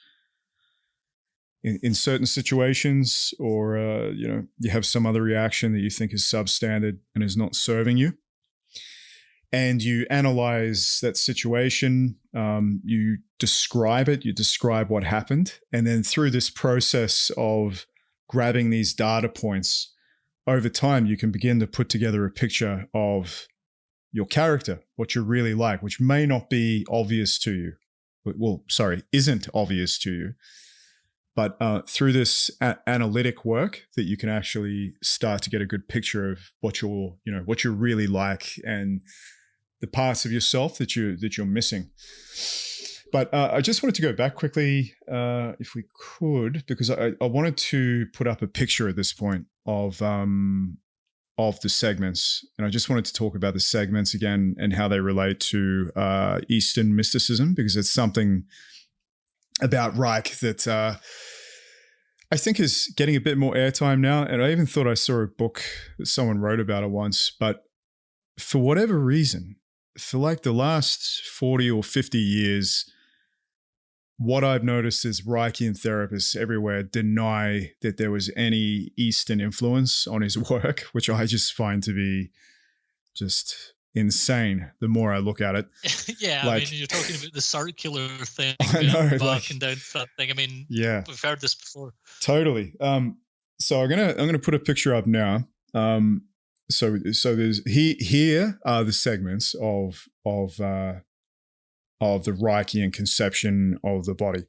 in certain situations, or you have some other reaction that you think is substandard and is not serving you, and you analyze that situation, you describe it, you describe what happened, and then through this process of grabbing these data points, over time you can begin to put together a picture of your character, what you're really like, which may not be obvious to you. Isn't obvious to you. But through this analytic work, that you can actually start to get a good picture of what you're really like, and the parts of yourself that you're missing. But I just wanted to go back quickly, if we could, because I wanted to put up a picture at this point of the segments, and I just wanted to talk about the segments again and how they relate to Eastern mysticism, because it's something about Reich that I think is getting a bit more airtime now. And I even thought I saw a book that someone wrote about it once, but for whatever reason, for like the last 40 or 50 years, what I've noticed is Reichian therapists everywhere deny that there was any Eastern influence on his work, which I just find to be just insane the more I look at it. Yeah, like, I mean, you're talking about the circular thing, I know, back and down that thing. I mean, yeah, we've heard this before. Totally. So I'm gonna put a picture up now. So there's here are the segments of the Reichian conception of the body.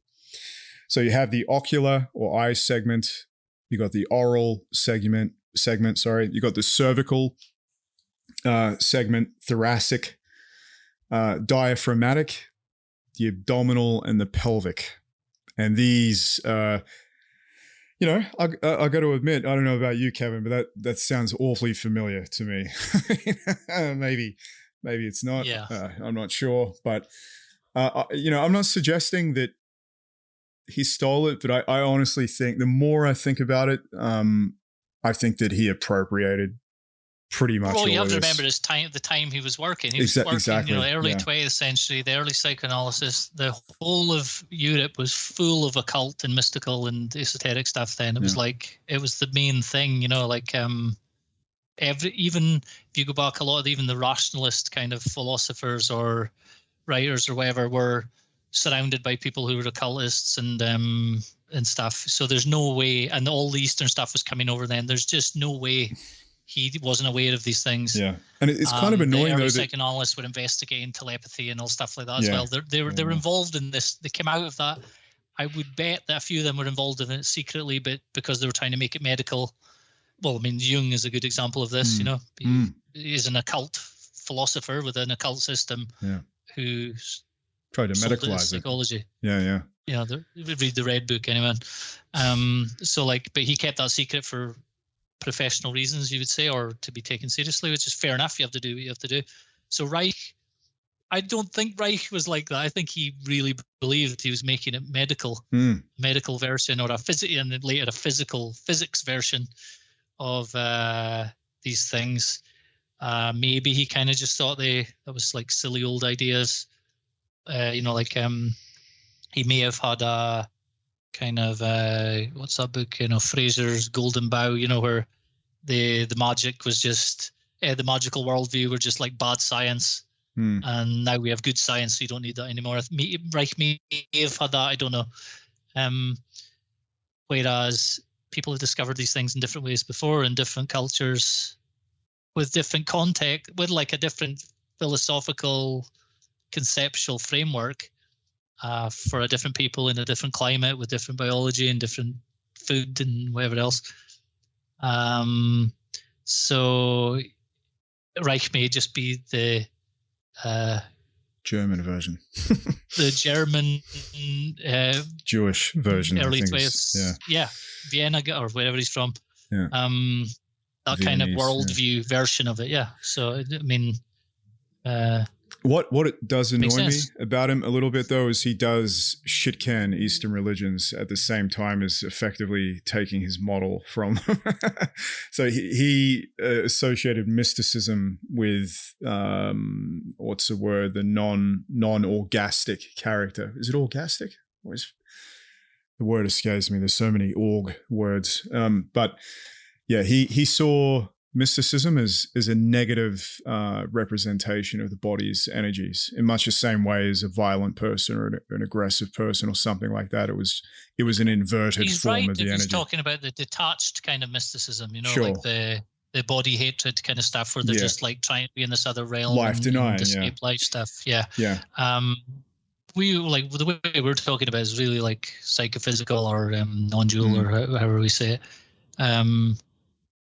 So you have the ocular or eye segment. You got the oral segment. You got the cervical segment, thoracic, diaphragmatic, the abdominal, and the pelvic. And these, I got to admit, I don't know about you, Kevin, but that sounds awfully familiar to me. Maybe it's not. Yeah. I'm not sure, but I'm not suggesting that he stole it, but I honestly think the more I think about it, I think that he appropriated pretty much. Well, you have to this. Remember the time he was working. He was working, exactly. Early 20th century, the early psychoanalysis. The whole of Europe was full of occult and mystical and esoteric stuff. Then it was like it was the main thing, even if you go back a lot of even the rationalist kind of philosophers or writers or whatever were surrounded by people who were occultists and stuff. So there's no way, and all the Eastern stuff was coming over then. There's just no way he wasn't aware of these things. Yeah, and it's kind of annoying though. The psychoanalysts were investigating telepathy and all stuff like that as well. They were involved in this. They came out of that. I would bet that a few of them were involved in it secretly, but because they were trying to make it medical. Well, I mean, Jung is a good example of this. He is an occult philosopher with an occult system who's tried to medicalize psychology. Yeah. Read the Red Book anyway. But he kept that secret for professional reasons, you would say, or to be taken seriously, which is fair enough. You have to do what you have to do. So Reich, I don't think Reich was like that. I think he really believed he was making it medical version, or and then later a physics version of these things. Maybe he kind of just thought that was like silly old ideas. He may have had a kind of what's that book? Fraser's Golden Bough. Where the magic was just the magical worldview were just like bad science, and now we have good science, so you don't need that anymore. Reich may have had that. I don't know. Whereas people have discovered these things in different ways before, in different cultures, with different context, with like a different philosophical, conceptual framework. For a different people in a different climate with different biology and different food and whatever else. So Reich may just be the German version. The German Jewish version. Early 20th. Yeah. Vienna or wherever he's from. Yeah. That Viennese, kind of worldview version of it. Yeah. So, I mean... What it does annoy me about him a little bit, though, is he does shit-can Eastern religions at the same time as effectively taking his model from them. So he associated mysticism with, what's the word, the non-orgastic character. Is it orgastic? the word escapes me. There's so many org words. But yeah, he saw mysticism as a negative representation of the body's energies, in much the same way as a violent person or an aggressive person or something like that. It was an inverted form of the energy. He's talking about the detached kind of mysticism, Sure. like the body hatred kind of stuff, where they're just like trying to be in this other realm, life denying, escape life stuff. Yeah. We like the way we're talking about is really like psychophysical or non-dual or however we say it.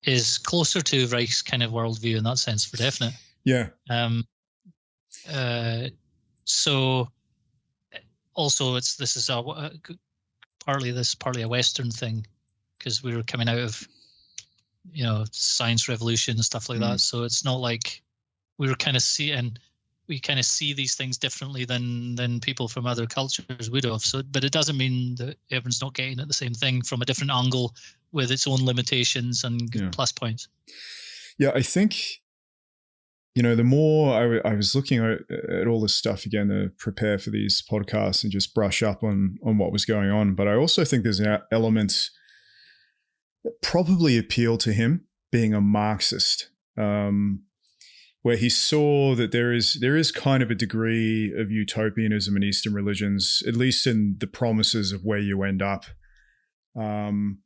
Is closer to Reich's kind of worldview in that sense, for definite. Yeah. So also this is partly a Western thing, because we were coming out of science revolution and stuff like that. So it's not like we were kind of see these things differently than people from other cultures would have. So, but it doesn't mean that everyone's not getting at the same thing from a different angle with its own limitations and plus points. Yeah, I think, the more I was looking at all this stuff again to prepare for these podcasts and just brush up on what was going on. But I also think there's an element that probably appealed to him, being a Marxist, where he saw that there is kind of a degree of utopianism in Eastern religions, at least in the promises of where you end up. And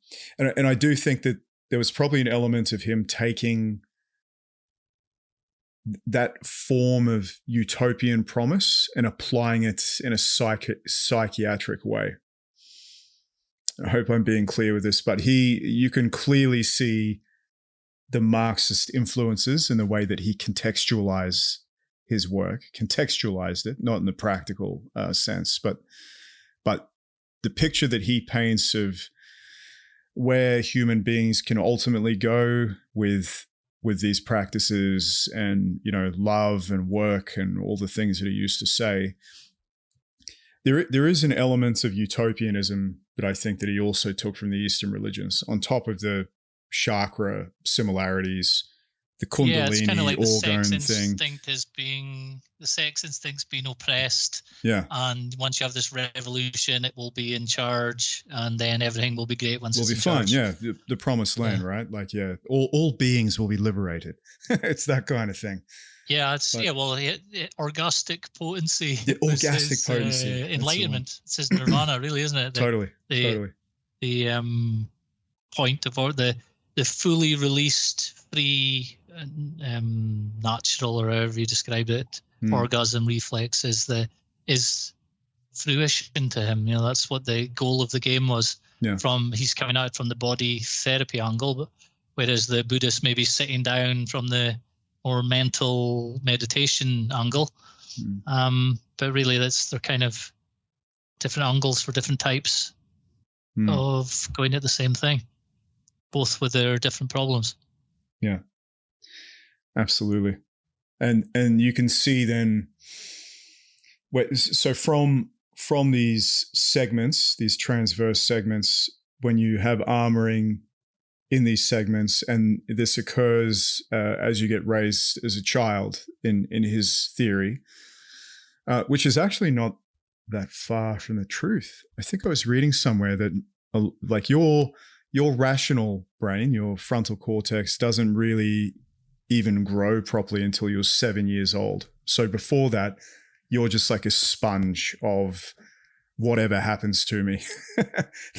I do think that there was probably an element of him taking that form of utopian promise and applying it in a psychiatric way. I hope I'm being clear with this, but you can clearly see the Marxist influences in the way that he contextualized his work, contextualized it, not in the practical sense, but the picture that he paints of where human beings can ultimately go with these practices and, love and work and all the things that he used to say. There is an element of utopianism that I think that he also took from the Eastern religions, on top of the chakra similarities, the Kundalini, it's kind of like the sex instinct's being oppressed. Yeah. And once you have this revolution, it will be in charge, and then everything will be great once it's in fine. charge. Yeah. The promised land, right? Like, all beings will be liberated. It's that kind of thing. Yeah, orgastic potency. The orgastic potency. Enlightenment. It says nirvana, really, isn't it? Totally. The point of the fully released, free, natural, or however you described it, orgasm reflex is fruition to him. That's what the goal of the game was. Yeah. He's coming out from the body therapy angle, whereas the Buddhists may be sitting down from the more mental meditation angle. But really, they're kind of different angles for different types of going at the same thing, both with their different problems. Yeah, absolutely. And you can see then, so from these segments, these transverse segments, when you have armoring in these segments, and this occurs as you get raised as a child in his theory, which is actually not that far from the truth. I think I was reading somewhere that like your rational brain, your frontal cortex, doesn't really even grow properly until you're 7 years old. So before that, you're just like a sponge of whatever happens to me.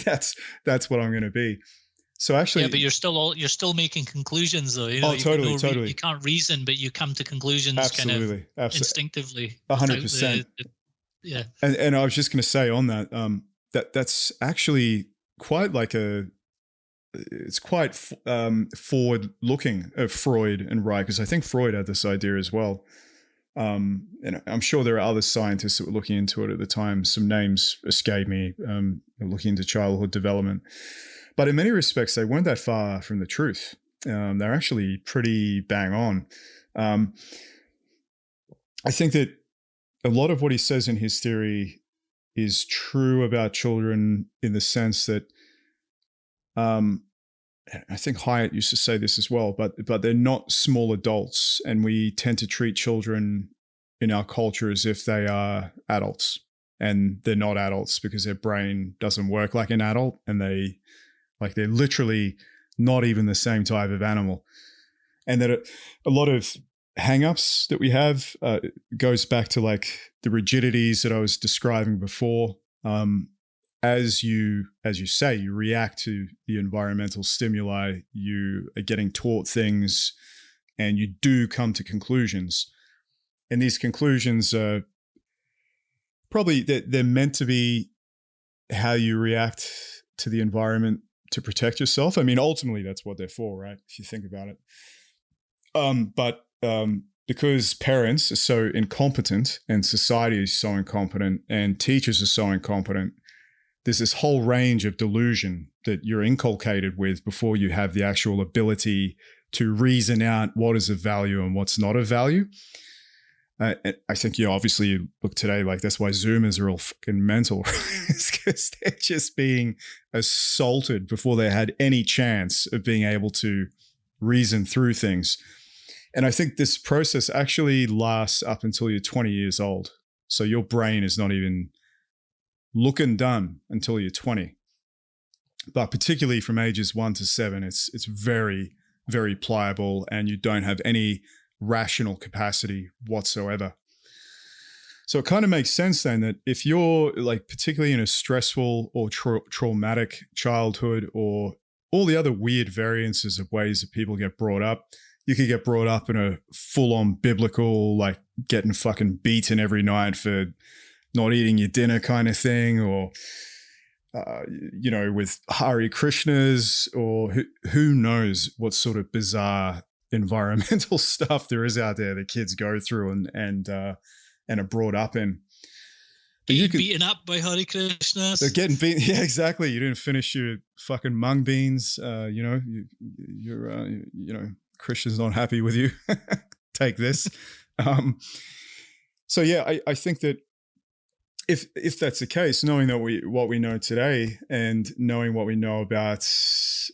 That's what I'm going to be. So actually, but you're still making conclusions, though. Totally. You can't reason, but you come to conclusions absolutely instinctively. 100%. Yeah. And I was just going to say on that, that's actually quite like it's quite forward looking of Freud and Reich, because I think Freud had this idea as well. And I'm sure there are other scientists that were looking into it at the time. Some names escape me, looking into childhood development. But in many respects, they weren't that far from the truth. They're actually pretty bang on. I think that a lot of what he says in his theory is true about children, in the sense that I think Hyatt used to say this as well, but they're not small adults, and we tend to treat children in our culture as if they are adults. and they're not adults because their brain doesn't work like an adult, and they're literally not even the same type of animal. And that a lot of hang-ups that we have goes back to like the rigidities that I was describing before. As you say, you react to the environmental stimuli, you are getting taught things, and you do come to conclusions. And these conclusions are probably, they're meant to be how you react to the environment to protect yourself. I mean, ultimately, that's what they're for, right? If you think about it. But because parents are so incompetent, and society is so incompetent, and teachers are so incompetent, there's this whole range of delusion that you're inculcated with before you have the actual ability to reason out what is of value and what's not of value. I think, obviously you look today, like that's why Zoomers are all fucking mental. It's because they're just being assaulted before they had any chance of being able to reason through things. And I think this process actually lasts up until you're 20 years old. So your brain is not even looking done until you're 20. But particularly from ages 1 to 7, it's very, very pliable, and you don't have any rational capacity whatsoever. So it kind of makes sense then that if you're like particularly in a stressful or traumatic childhood, or all the other weird variances of ways that people get brought up, you could get brought up in a full-on biblical, like getting fucking beaten every night for not eating your dinner kind of thing, or with Hare Krishnas, or who knows what sort of bizarre environmental stuff there is out there that kids go through and are brought up in. But you beaten up by Hare Krishnas. They're getting beaten. Yeah, exactly. You didn't finish your fucking mung beans. Krishna's not happy with you. Take this. So yeah, I think that if that's the case, knowing that what we know today, and knowing what we know about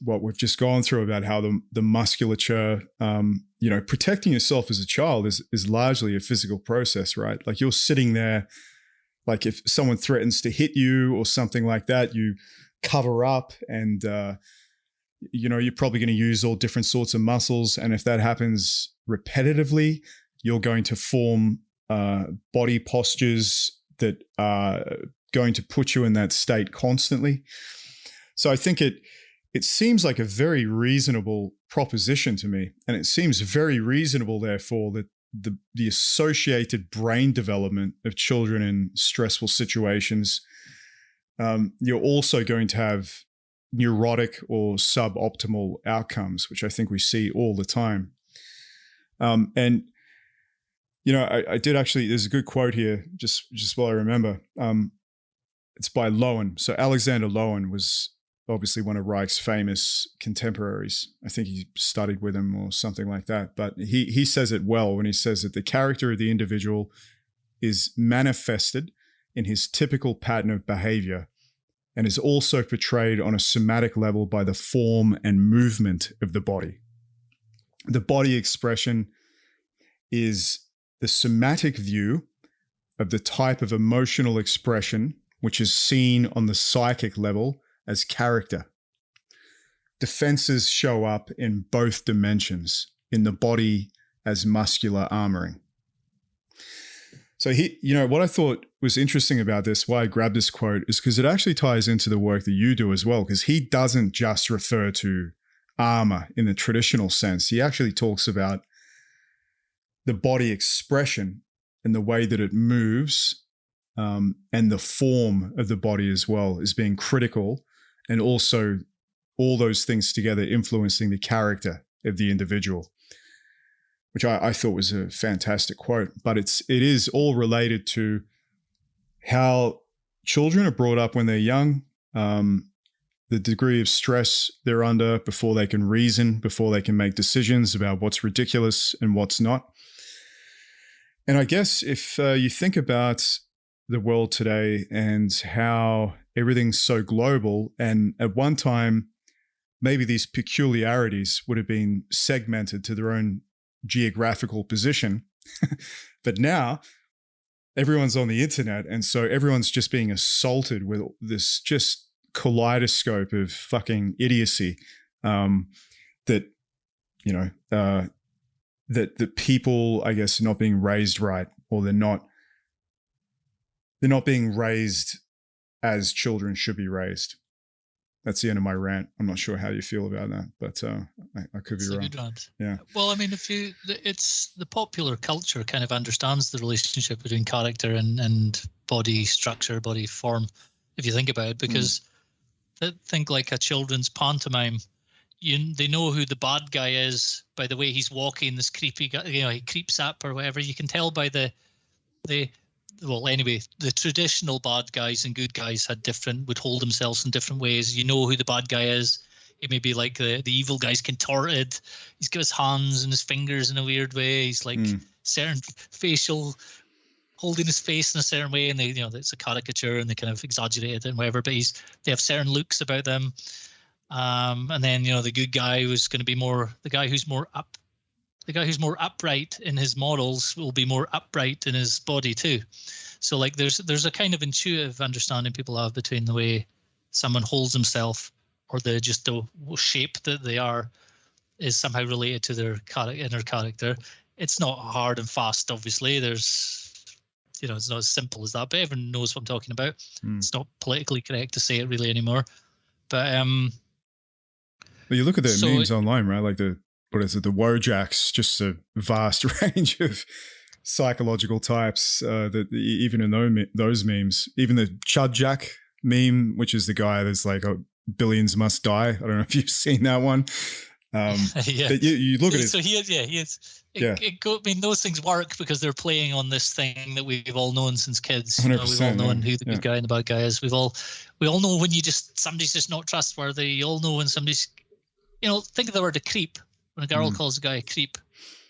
what we've just gone through about how the musculature, protecting yourself as a child is largely a physical process, right? Like you're sitting there, like if someone threatens to hit you or something like that, you cover up, and you're probably going to use all different sorts of muscles. And if that happens repetitively, you're going to form body postures that are going to put you in that state constantly. So I think it seems like a very reasonable proposition to me. And it seems very reasonable, therefore, that the associated brain development of children in stressful situations, you're also going to have neurotic or suboptimal outcomes, which I think we see all the time. I did actually, there's a good quote here, just while I remember. It's by Lowen. So Alexander Lowen was obviously one of Reich's famous contemporaries. I think he studied with him or something like that. But he says it well when he says that the character of the individual is manifested in his typical pattern of behavior, and is also portrayed on a somatic level by the form and movement of the body. The body expression is the somatic view of the type of emotional expression which is seen on the psychic level as character. Defenses show up in both dimensions, in the body as muscular armoring. So what I thought was interesting about this, why I grabbed this quote, is because it actually ties into the work that you do as well, because he doesn't just refer to armor in the traditional sense. He actually talks about the body expression and the way that it moves, and the form of the body as well as being critical, and also all those things together influencing the character of the individual, which I thought was a fantastic quote. But it is all related to how children are brought up when they're young, the degree of stress they're under before they can reason, before they can make decisions about what's ridiculous and what's not. And I guess if you think about the world today and how everything's so global, and at one time, maybe these peculiarities would have been segmented to their own geographical position. But now everyone's on the internet, and so everyone's just being assaulted with this just kaleidoscope of fucking idiocy, that, you know, that people, I guess, are not being raised right, or they're not being raised as children should be raised. That's the end of my rant. I'm not sure how you feel about that, but I could be wrong. It's a good rant. Yeah. Well, I mean, it's the popular culture kind of understands the relationship between character and body structure, body form, if you think about it, because think like a children's pantomime. They know who the bad guy is by the way he's walking, this creepy guy, he creeps up or whatever. You can tell by the traditional bad guys and good guys would hold themselves in different ways. You know who the bad guy is. It may be like the evil guy's contorted. He's got his hands and his fingers in a weird way. He's like certain facial, holding his face in a certain way, and it's a caricature and they kind of exaggerate it and whatever. But they have certain looks about them. And then the good guy who's going to be the guy who's more upright in his morals will be more upright in his body too. So like there's a kind of intuitive understanding people have between the way someone holds himself or the shape that they are is somehow related to their inner character. It's not hard and fast, obviously. There's it's not as simple as that, but everyone knows what I'm talking about. It's not politically correct to say it really anymore. But well, you look at the memes online, right? Like the Wojaks, just a vast range of psychological types that even in those memes, even the Chud Jack meme, which is the guy that's like, billions must die. I don't know if you've seen that one. Yeah. You look at it. So he is. I mean, those things work because they're playing on this thing that we've all known since kids. We've all known who the good guy and the bad guy is. We all know when somebody's just not trustworthy. You all know when somebody's, think of the word a creep. When a girl calls a guy a creep,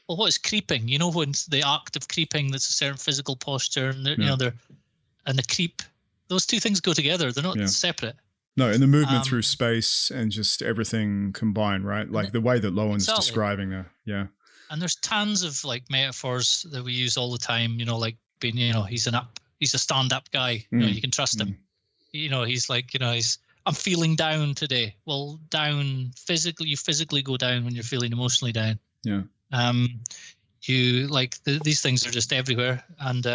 well, what is creeping? When the act of creeping, that's a certain physical posture, and and the creep. Those two things go together. They're not separate. No, and the movement through space and just everything combined, right? Like the way that Lowen's describing that. Yeah. And there's tons of like metaphors that we use all the time. Like being, he's a stand-up guy. You can trust him. He's like, I'm feeling down today. Well, down physically, you physically go down when you're feeling emotionally down. Yeah. You like these things are just everywhere, and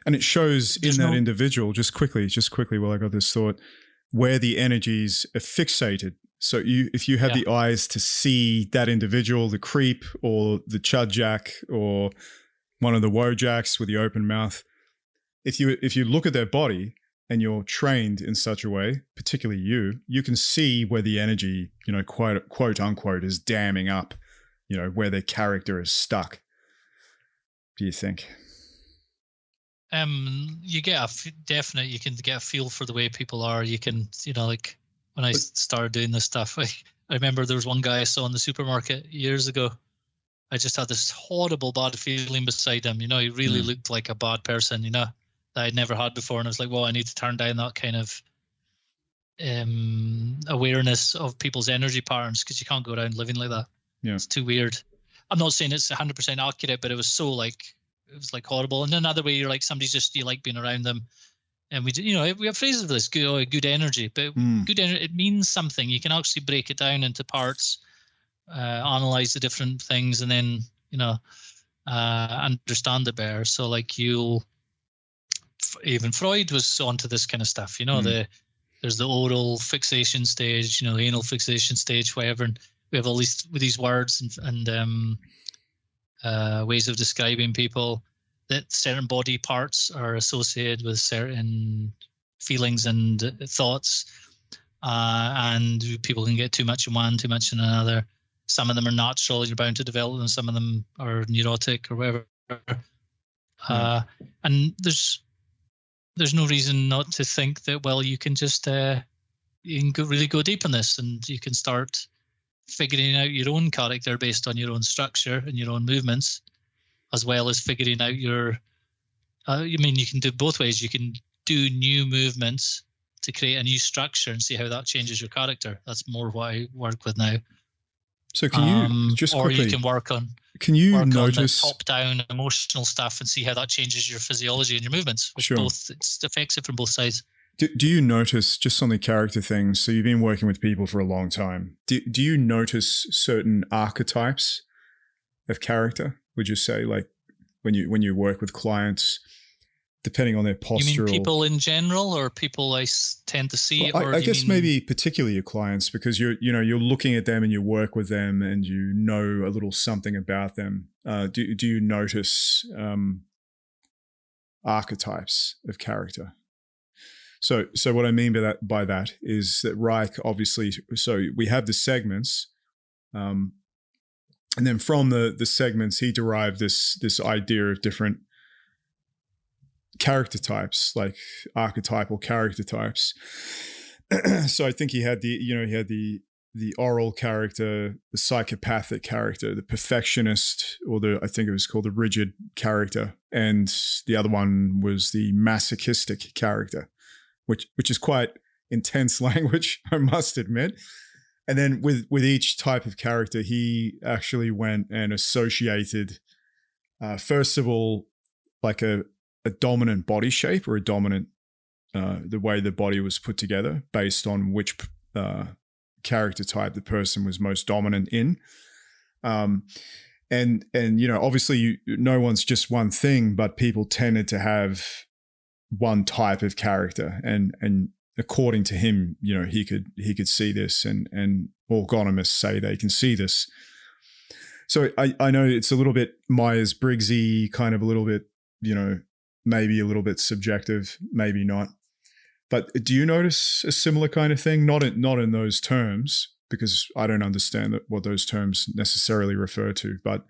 it shows in that individual. Just quickly, while I got this thought, where the energies are fixated. So if you have the eyes to see that individual, the creep or the Chud Jack or one of the Wojaks with the open mouth, if you look at their body and you're trained in such a way, particularly you can see where the energy, quote unquote, is damming up, where their character is stuck. Do you think? You get you can get a feel for the way people are. You can, like when I started doing this stuff, I remember there was one guy I saw in the supermarket years ago. I just had this horrible bad feeling beside him. He really looked like a bad person, that I'd never had before. And I was like, well, I need to turn down that kind of awareness of people's energy patterns, because you can't go around living like that. Yeah. It's too weird. I'm not saying it's 100% accurate, but it was so like, it was like horrible. And another way, you're like, somebody's just, you like being around them. And we have phrases of this, good energy, but good energy, it means something. You can actually break it down into parts, analyze the different things, and then, understand it better. So like even Freud was onto this kind of stuff, there's the oral fixation stage, the anal fixation stage, whatever. And we have all these words and ways of describing people, that certain body parts are associated with certain feelings and thoughts, and people can get too much in one, too much in another. Some of them are natural, you're bound to develop them. Some of them are neurotic or whatever. And there's no reason not to think that, well, you can just you can really go deep in this, and you can start figuring out your own character based on your own structure and your own movements, as well as figuring out your you can do both ways. You can do new movements to create a new structure and see how that changes your character. That's more what I work with now. So can you just or quickly, you can work on notice the top-down emotional stuff and see how that changes your physiology and your movements, which it affects it from both sides. Do you notice, just on the character things, so you've been working with people for a long time, do you notice certain archetypes of character, would you say, like when you work with clients, depending on their postural... You mean people in general, or people I tend to see? Well, I guess maybe particularly your clients, because you're looking at them and you work with them and you know a little something about them. Do you notice archetypes of character? So what I mean by that is that Reich, obviously, so we have the segments, and then from the segments he derived this idea of different character types, like archetypal character types. So I think he had the oral character, the psychopathic character, the perfectionist, or I think it was called the rigid character, and the other one was the masochistic character, which is quite intense language, I must admit. And then with each type of character, he actually went and associated, first of all, like a dominant body shape, or a dominant, the way the body was put together based on which character type the person was most dominant in. And obviously no one's just one thing, but people tended to have one type of character, and according to him, he could see this, and orgonomists say they can see this. So I know it's a little bit Myers-Briggsy, kind of a little bit, maybe a little bit subjective, maybe not. But do you notice a similar kind of thing? Not in those terms, because I don't understand what those terms necessarily refer to, but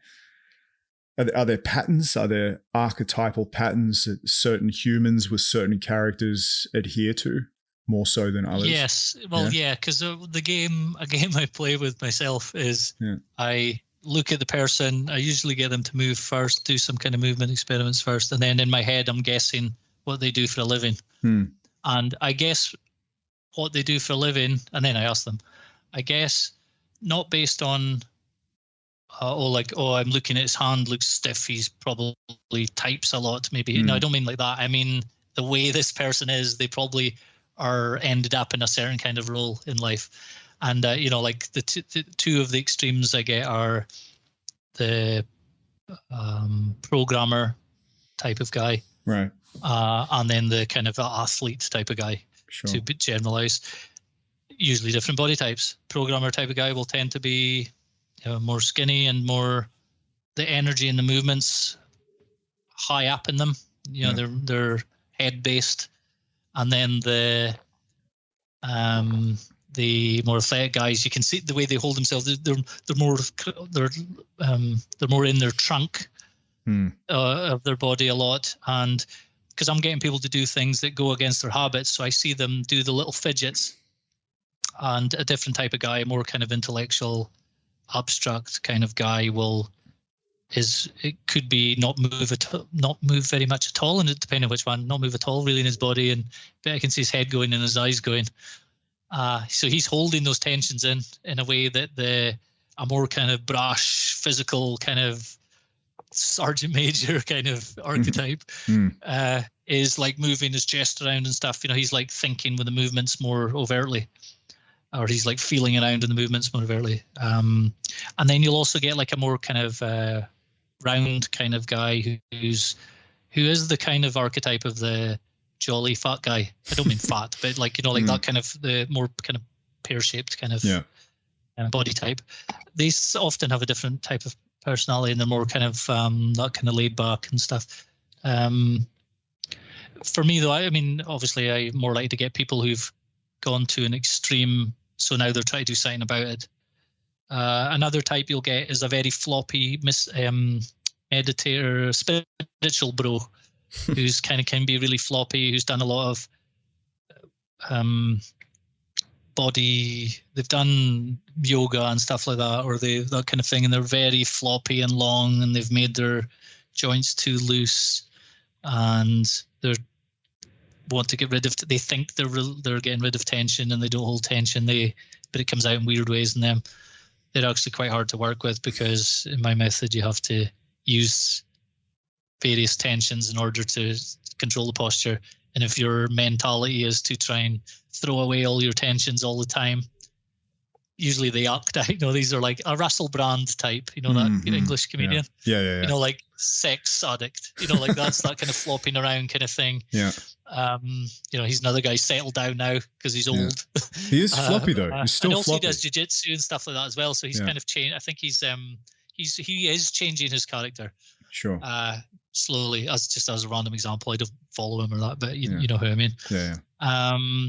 are there patterns? Are there archetypal patterns that certain humans with certain characters adhere to more so than others? Yes. Well, yeah, because a game I play with myself is I look at the person. I usually get them to move first, do some kind of movement experiments first, and then in my head I'm guessing what they do for a living. And I guess what they do for a living, and then I ask them. I guess not based on I'm looking at his hand, looks stiff, he's probably types a lot, maybe. No, I don't mean like that. I mean the way this person is, they probably are ended up in a certain kind of role in life. And like the two of the extremes I get are the programmer type of guy, right, and then the kind of athlete type of guy. Sure. To generalize, usually different body types. Programmer type of guy will tend to be more skinny and more the energy and the movements high up in them. They're head based, and then the more athletic guys, you can see the way they hold themselves. They're more in their trunk of their body a lot, and because I'm getting people to do things that go against their habits, so I see them do the little fidgets. And a different type of guy, more kind of intellectual, abstract kind of guy, it could be not move very much at all, and depending on which one, not move at all really in his body, but I can see his head going and his eyes going. So he's holding those tensions in a way that a more kind of brash, physical kind of sergeant major kind of archetype is like moving his chest around and stuff. He's like thinking with the movements more overtly, or he's like feeling around in the movements more overtly. And then you'll also get like a more kind of round kind of guy who is the kind of archetype of the jolly fat guy. I don't mean fat, but like that kind of the more kind of pear-shaped kind of body type. They often have a different type of personality, and they're more kind of that kind of laid back and stuff. For me though, I mean, obviously I more like to get people who've gone to an extreme, so now they're trying to do something about it. Another type you'll get is a very floppy meditator, spiritual bro, who's kind of can be really floppy, who's done a lot of body, they've done yoga and stuff like that, or that kind of thing, and they're very floppy and long, and they've made their joints too loose, and they want to get rid of. They think they're getting rid of tension, and they don't hold tension. But it comes out in weird ways in them. they're actually quite hard to work with, because in my method you have to use various tensions in order to control the posture. And if your mentality is to try and throw away all your tensions all the time, usually the archetype, these are like a Russell Brand type, that English comedian. Yeah. Like sex addict, like that's that kind of flopping around kind of thing. Yeah. He's another guy settled down now because he's old. He is floppy though. He's still and also floppy. He does jiu-jitsu and stuff like that as well. So he's kind of changed. I think he is changing his character. Sure. Slowly, as a random example. I don't follow him or that, but you know who I mean. Yeah.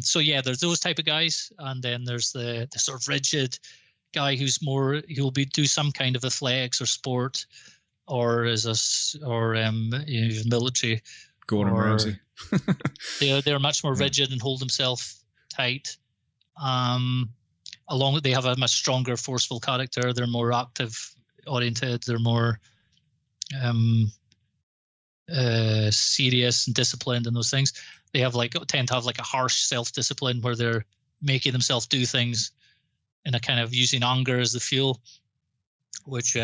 So there's those type of guys, and then there's the sort of rigid guy who'll do some kind of athletics or sport, or military. Gordon Ramsay. they're much more rigid and hold themselves tight. They have a much stronger, forceful character. They're more active oriented. They're more serious and disciplined and those things. They tend to have like a harsh self-discipline where they're making themselves do things and a kind of using anger as the fuel, which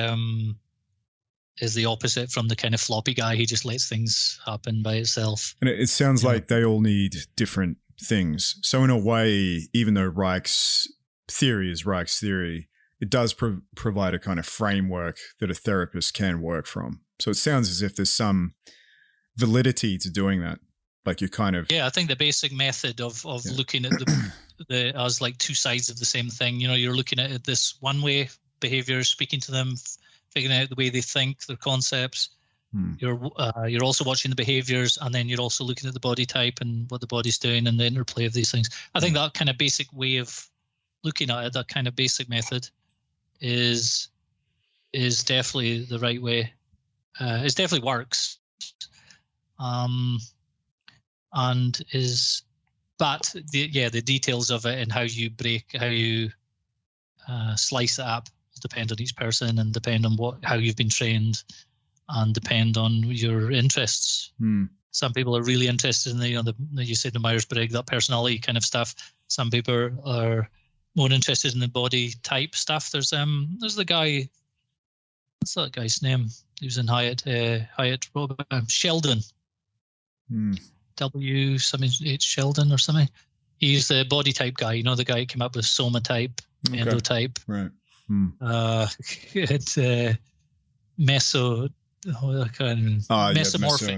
is the opposite from the kind of floppy guy. He just lets things happen by itself. And it sounds like they all need different things. So in a way, even though Reich's theory is Reich's theory, it does provide a kind of framework that a therapist can work from. So it sounds as if there's some validity to doing that. Like you kind of... Yeah, I think the basic method of looking at the as like two sides of the same thing. You're looking at it this one way, behavior, speaking to them, figuring out the way they think, their concepts. You're also watching the behaviors, and then you're also looking at the body type and what the body's doing and the interplay of these things. I think that kind of basic way of looking at it, that kind of basic method is definitely the right way. It definitely works. But the details of it and how you slice it up depend on each person and depend on how you've been trained and depend on your interests. Some people are really interested in you said the Myers-Briggs, that personality kind of stuff. Some people are more interested in the body type stuff. There's the guy, what's that guy's name? He was in Hyatt Sheldon. W something H Sheldon or something. He's the body type guy. The guy who came up with soma type, endotype. Right. It's meso. I can't mesomorphic.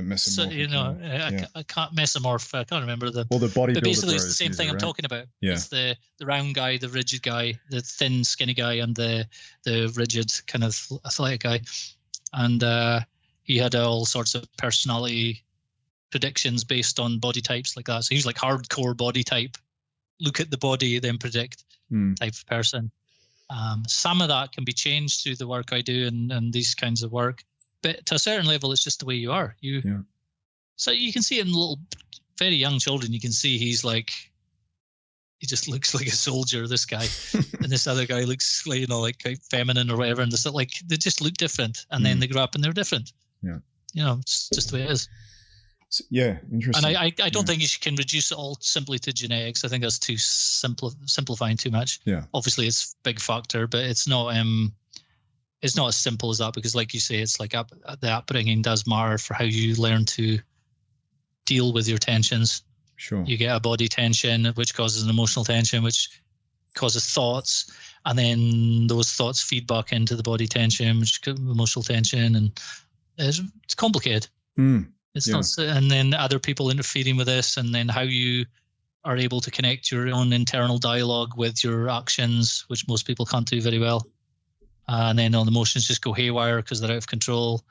I can't mesomorph. I can't remember the. Well, the bodybuilder. But basically, it's the same thing I'm talking about. Yeah. It's the round guy, the rigid guy, the thin, skinny guy, and the rigid kind of athletic guy, and he had all sorts of personality predictions based on body types like that. So he's like hardcore body type. Look at the body, then predict type of person. Some of that can be changed through the work I do and these kinds of work. But to a certain level, it's just the way you are. So you can see it in little, very young children. You can see he just looks like a soldier, this guy. And this other guy looks like feminine or whatever. And they just look different. And then they grow up and they're different. Yeah. It's just the way it is. Yeah, interesting. And I don't think you can reduce it all simply to genetics. I think that's too simplifying too much. Yeah. Obviously, it's a big factor, but it's not as simple as that, because, like you say, it's like the upbringing does matter for how you learn to deal with your tensions. Sure. You get a body tension, which causes an emotional tension, which causes thoughts, and then those thoughts feed back into the body tension, which is emotional tension, and it's complicated. It's not, and then other people interfering with this, and then how you are able to connect your own internal dialogue with your actions, which most people can't do very well. And then all the emotions just go haywire because they're out of control.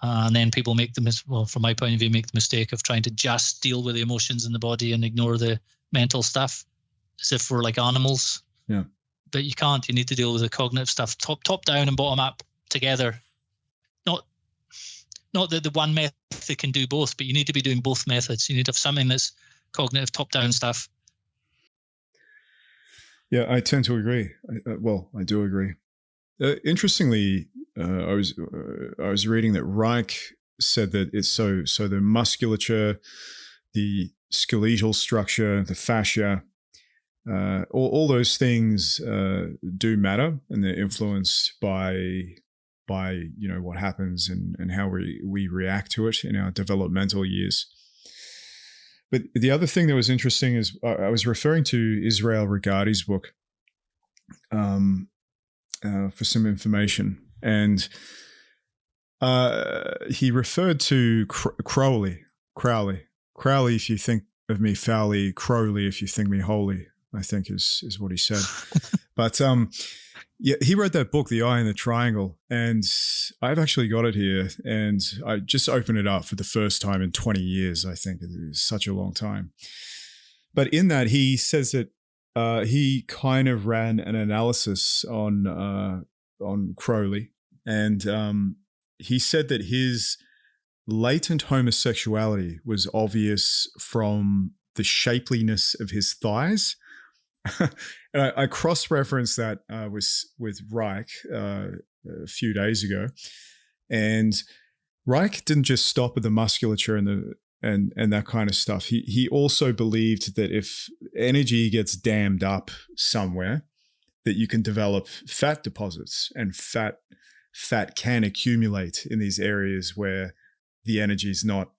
And then people from my point of view, make the mistake of trying to just deal with the emotions in the body and ignore the mental stuff, as if we're like animals. Yeah. But you can't. You need to deal with the cognitive stuff, top down and bottom up together. Not that the one method can do both, but you need to be doing both methods. You need to have something that's cognitive, top-down stuff. Yeah, I tend to agree. I do agree. Interestingly, I was reading that Reich said that it's so the musculature, the skeletal structure, the fascia, all those things do matter, and they're influenced by what happens and how we react to it in our developmental years. But the other thing that was interesting is I was referring to Israel Regardie's book for some information, and he referred to Crowley. If you think of me foully, Crowley if you think me holy, I think is what he said. But yeah, he wrote that book, The Eye in the Triangle, and I've actually got it here, and I just opened it up for the first time in 20 years. I think it is such a long time. But in that, he says that he kind of ran an analysis on Crowley, and he said that his latent homosexuality was obvious from the shapeliness of his thighs. And I cross-referenced that with Reich a few days ago, and Reich didn't just stop at the musculature and that kind of stuff. He also believed that if energy gets dammed up somewhere, that you can develop fat deposits, and fat can accumulate in these areas where the energy is not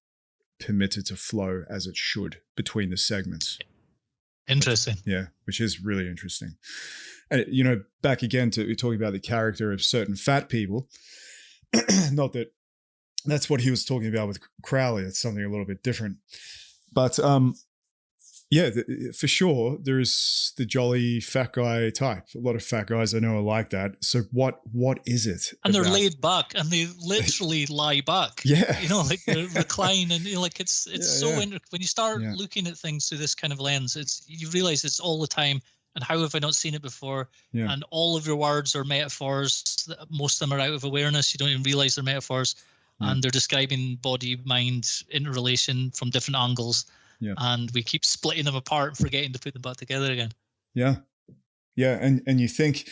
permitted to flow as it should between the segments. Interesting. Yeah, which is really interesting. And, back again to talking about the character of certain fat people, not that that's what he was talking about with Crowley. It's something a little bit different. But yeah, for sure, there's the jolly fat guy type. A lot of fat guys I know are like that. So what is it? And they're laid back, and they literally lie back. Yeah. Like they recline, and like it's so interesting. When you start looking at things through this kind of lens, you realize it's all the time. And how have I not seen it before? Yeah. And all of your words are metaphors. Most of them are out of awareness. You don't even realize they're metaphors. Yeah. And they're describing body-mind interrelation from different angles. Yeah. And we keep splitting them apart and forgetting to put them back together again. Yeah. Yeah. And you think,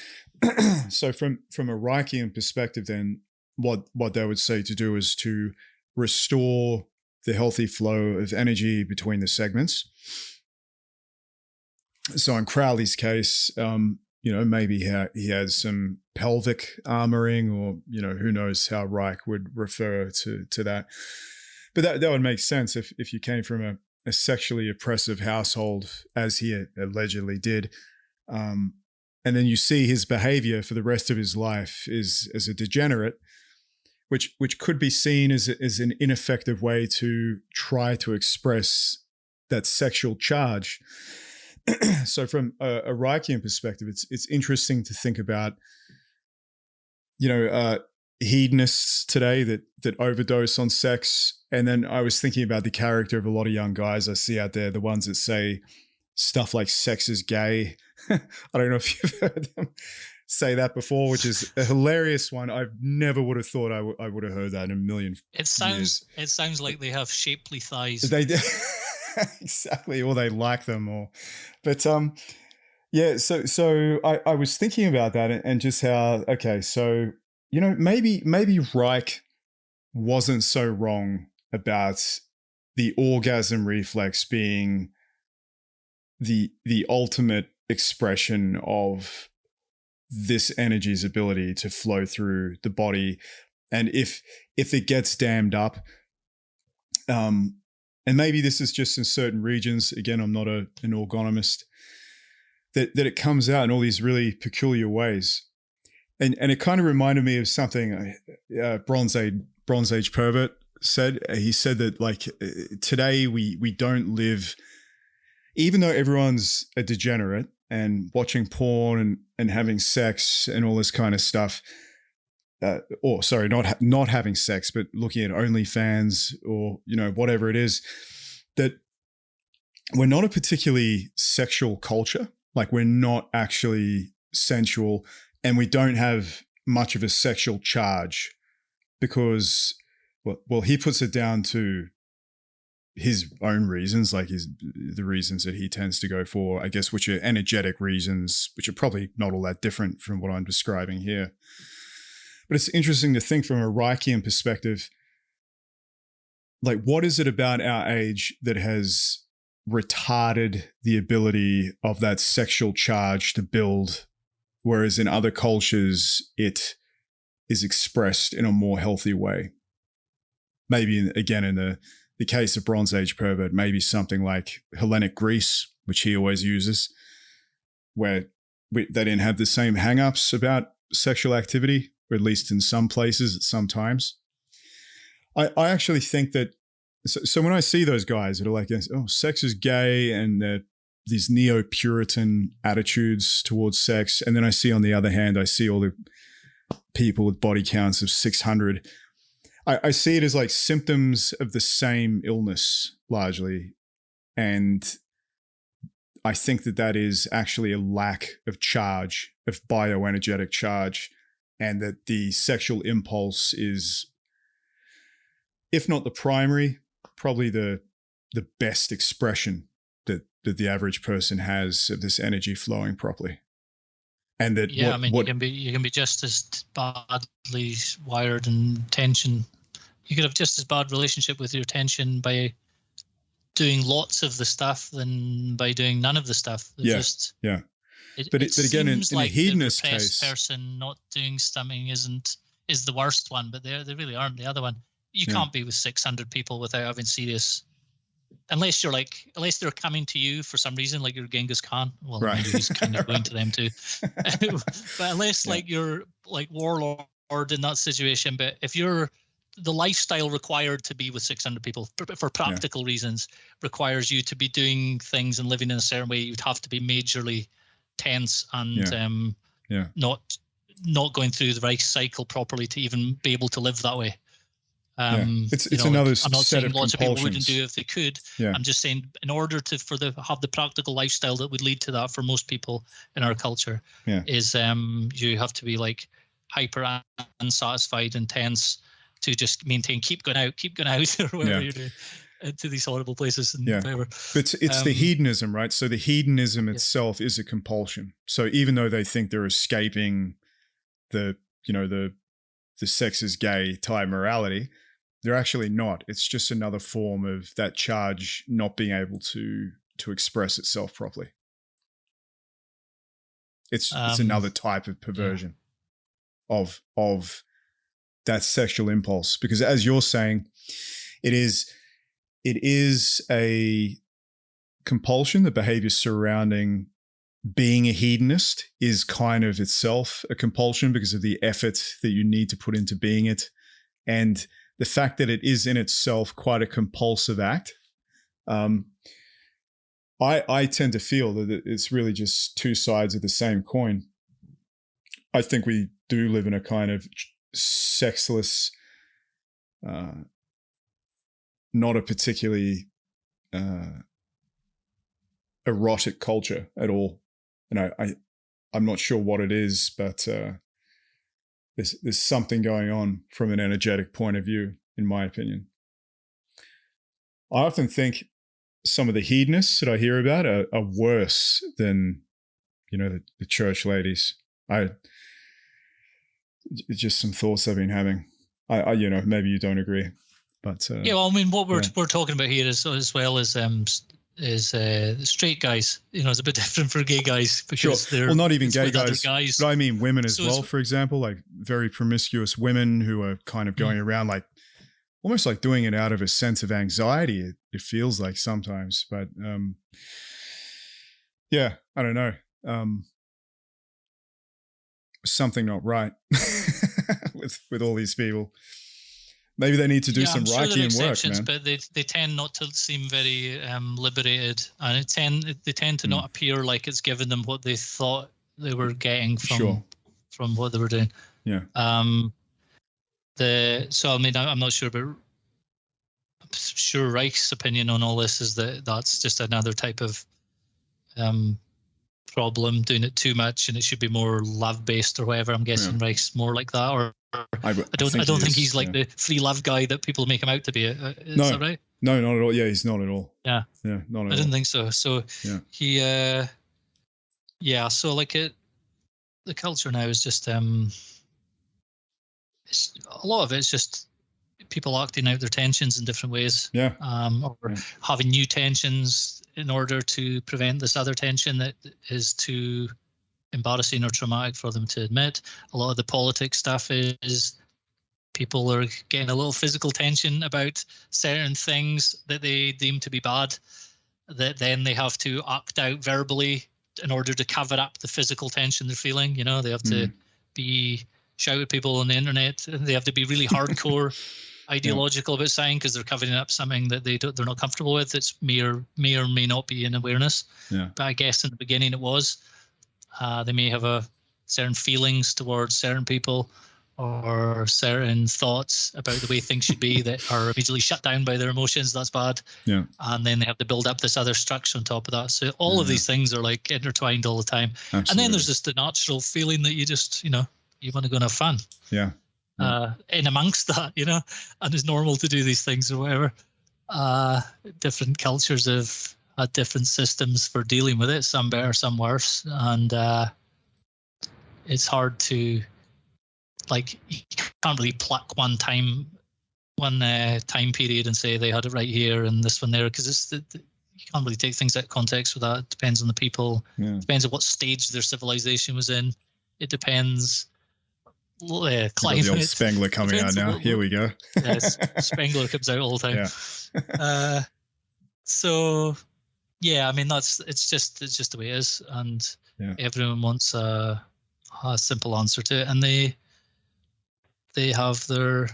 so from a Reichian perspective, then what they would say to do is to restore the healthy flow of energy between the segments. So in Crowley's case, maybe he has some pelvic armoring, or, who knows how Reich would refer to that. But that would make sense if you came from a sexually oppressive household, as he allegedly did. And then you see his behavior for the rest of his life is as a degenerate, which could be seen as an ineffective way to try to express that sexual charge. So from a Reichian perspective, it's interesting to think about, hedonists today that overdose on sex. And then I was thinking about the character of a lot of young guys I see out there, the ones that say stuff like sex is gay. I don't know if you've heard them say that before, which is a hilarious one. I never would have thought I would have heard that in a million years. It sounds like they have shapely thighs. They do. Exactly, or they like them, but yeah. So I was thinking about that and just how, okay, so maybe Reich wasn't so wrong about the orgasm reflex being the ultimate expression of this energy's ability to flow through the body, and if it gets dammed up, and maybe this is just in certain regions. Again, I'm not an orgonomist. That it comes out in all these really peculiar ways, and it kind of reminded me of something Bronze Age pervert said. He said that, like, today we don't live, even though everyone's a degenerate and watching porn and having sex and all this kind of stuff. Not having sex, but looking at OnlyFans or, whatever it is, that we're not a particularly sexual culture. Like, we're not actually sensual, and we don't have much of a sexual charge because, well, he puts it down to his own reasons, like the reasons that he tends to go for, I guess, which are energetic reasons, which are probably not all that different from what I'm describing here. But it's interesting to think from a Reichian perspective, like, what is it about our age that has retarded the ability of that sexual charge to build, whereas in other cultures it is expressed in a more healthy way. Maybe, again, in the case of Bronze Age pervert, maybe something like Hellenic Greece, which he always uses, where they didn't have the same hang-ups about sexual activity, or at least in some places at some times. I actually think that, so when I see those guys that are like, oh, sex is gay, and these neo-Puritan attitudes towards sex, and then I see, on the other hand, I see all the people with body counts of 600. I see it as like symptoms of the same illness, largely. And I think that is actually a lack of charge, of bioenergetic charge, and that the sexual impulse is, if not the primary, probably the best expression that the average person has of this energy flowing properly. And that, you can be just as badly wired and tension. You could have just as bad relationship with your tension by doing lots of the stuff than by doing none of the stuff. But again, in a hedonist case, person not doing something is the worst one, but they really aren't the other one. You can't be with 600 people without having serious. Unless they're coming to you for some reason, like you're Genghis Khan. Well, maybe he's kind of going to them too. But unless you're like warlord in that situation, but if you're the lifestyle required to be with 600 people for practical reasons requires you to be doing things and living in a certain way, you'd have to be majorly tense and not going through the right cycle properly to even be able to live that way. It's another I'm not set saying of lots of people wouldn't compulsions. do it if they could. I'm just saying, in order to have the practical lifestyle that would lead to that for most people in our culture, is you have to be like hyper unsatisfied and tense to just maintain, keep going out or whatever you're doing, to these horrible places and whatever. But it's the hedonism, right? So the hedonism itself is a compulsion. So even though they think they're escaping the sex is gay type morality, they're actually not. It's just another form of that charge not being able to express itself properly. It's another type of perversion of that sexual impulse, because as you're saying, it is a compulsion. The behavior surrounding being a hedonist is kind of itself a compulsion because of the effort that you need to put into being it. And the fact that it is in itself quite a compulsive act, I tend to feel that it's really just two sides of the same coin. I think we do live in a kind of sexless, not a particularly erotic culture at all. And I'm not sure what it is, but there's something going on from an energetic point of view, in my opinion. I often think some of the hedonists that I hear about are worse than, the church ladies. It's just some thoughts I've been having. I maybe you don't agree, but what we're talking about here is, as well as straight guys. It's a bit different for gay guys because they're not even gay guys, but I mean women as well. For example, like very promiscuous women who are kind of going around like almost like doing it out of a sense of anxiety. It feels like sometimes, but I don't know. Something not right with all these people. Maybe they need to do some Reichian work, man. But they tend not to seem very liberated, and they tend to not appear like it's given them what they thought they were getting from what they were doing. Yeah. I'm not sure, but I'm sure Reich's opinion on all this is that that's just another type of problem, doing it too much, and it should be more love-based or whatever. I'm guessing Reich's more like that, or I don't think he's like the free love guy that people make him out to be. Is that right? No, not at all. Yeah, he's not at all. Yeah, not at all. I didn't think so. So he, so like the culture now is just, it's a lot of it's just people acting out their tensions in different ways. Yeah. Or having new tensions in order to prevent this other tension that is too embarrassing or traumatic for them to admit. A lot of the politics stuff is people are getting a little physical tension about certain things that they deem to be bad, that then they have to act out verbally in order to cover up the physical tension they're feeling. You know, they have to shout at people on the internet. They have to be really hardcore ideological about saying, because they're covering up something that they're not comfortable with. It's may or may not be in awareness. Yeah. But I guess in the beginning it was. They may have certain feelings towards certain people or certain thoughts about the way things should be that are immediately shut down by their emotions. That's bad. Yeah. And then they have to build up this other structure on top of that. So all of these things are like intertwined all the time. Absolutely. And then there's just the natural feeling that you just, you want to go and have fun. Yeah. In amongst that, and it's normal to do these things or whatever. Different cultures have had different systems for dealing with it, some better, some worse. And it's hard to, you can't really pluck one time period and say they had it right here and this one there, because you can't really take things out of context with that. It depends on the people. Yeah. It depends on what stage their civilization was in. It depends. Climate. The old Spengler coming out now. Here we go. Yes, Spengler comes out all the time. Yeah. So, yeah, I mean it's just the way it is, and everyone wants a simple answer to it, and they have their,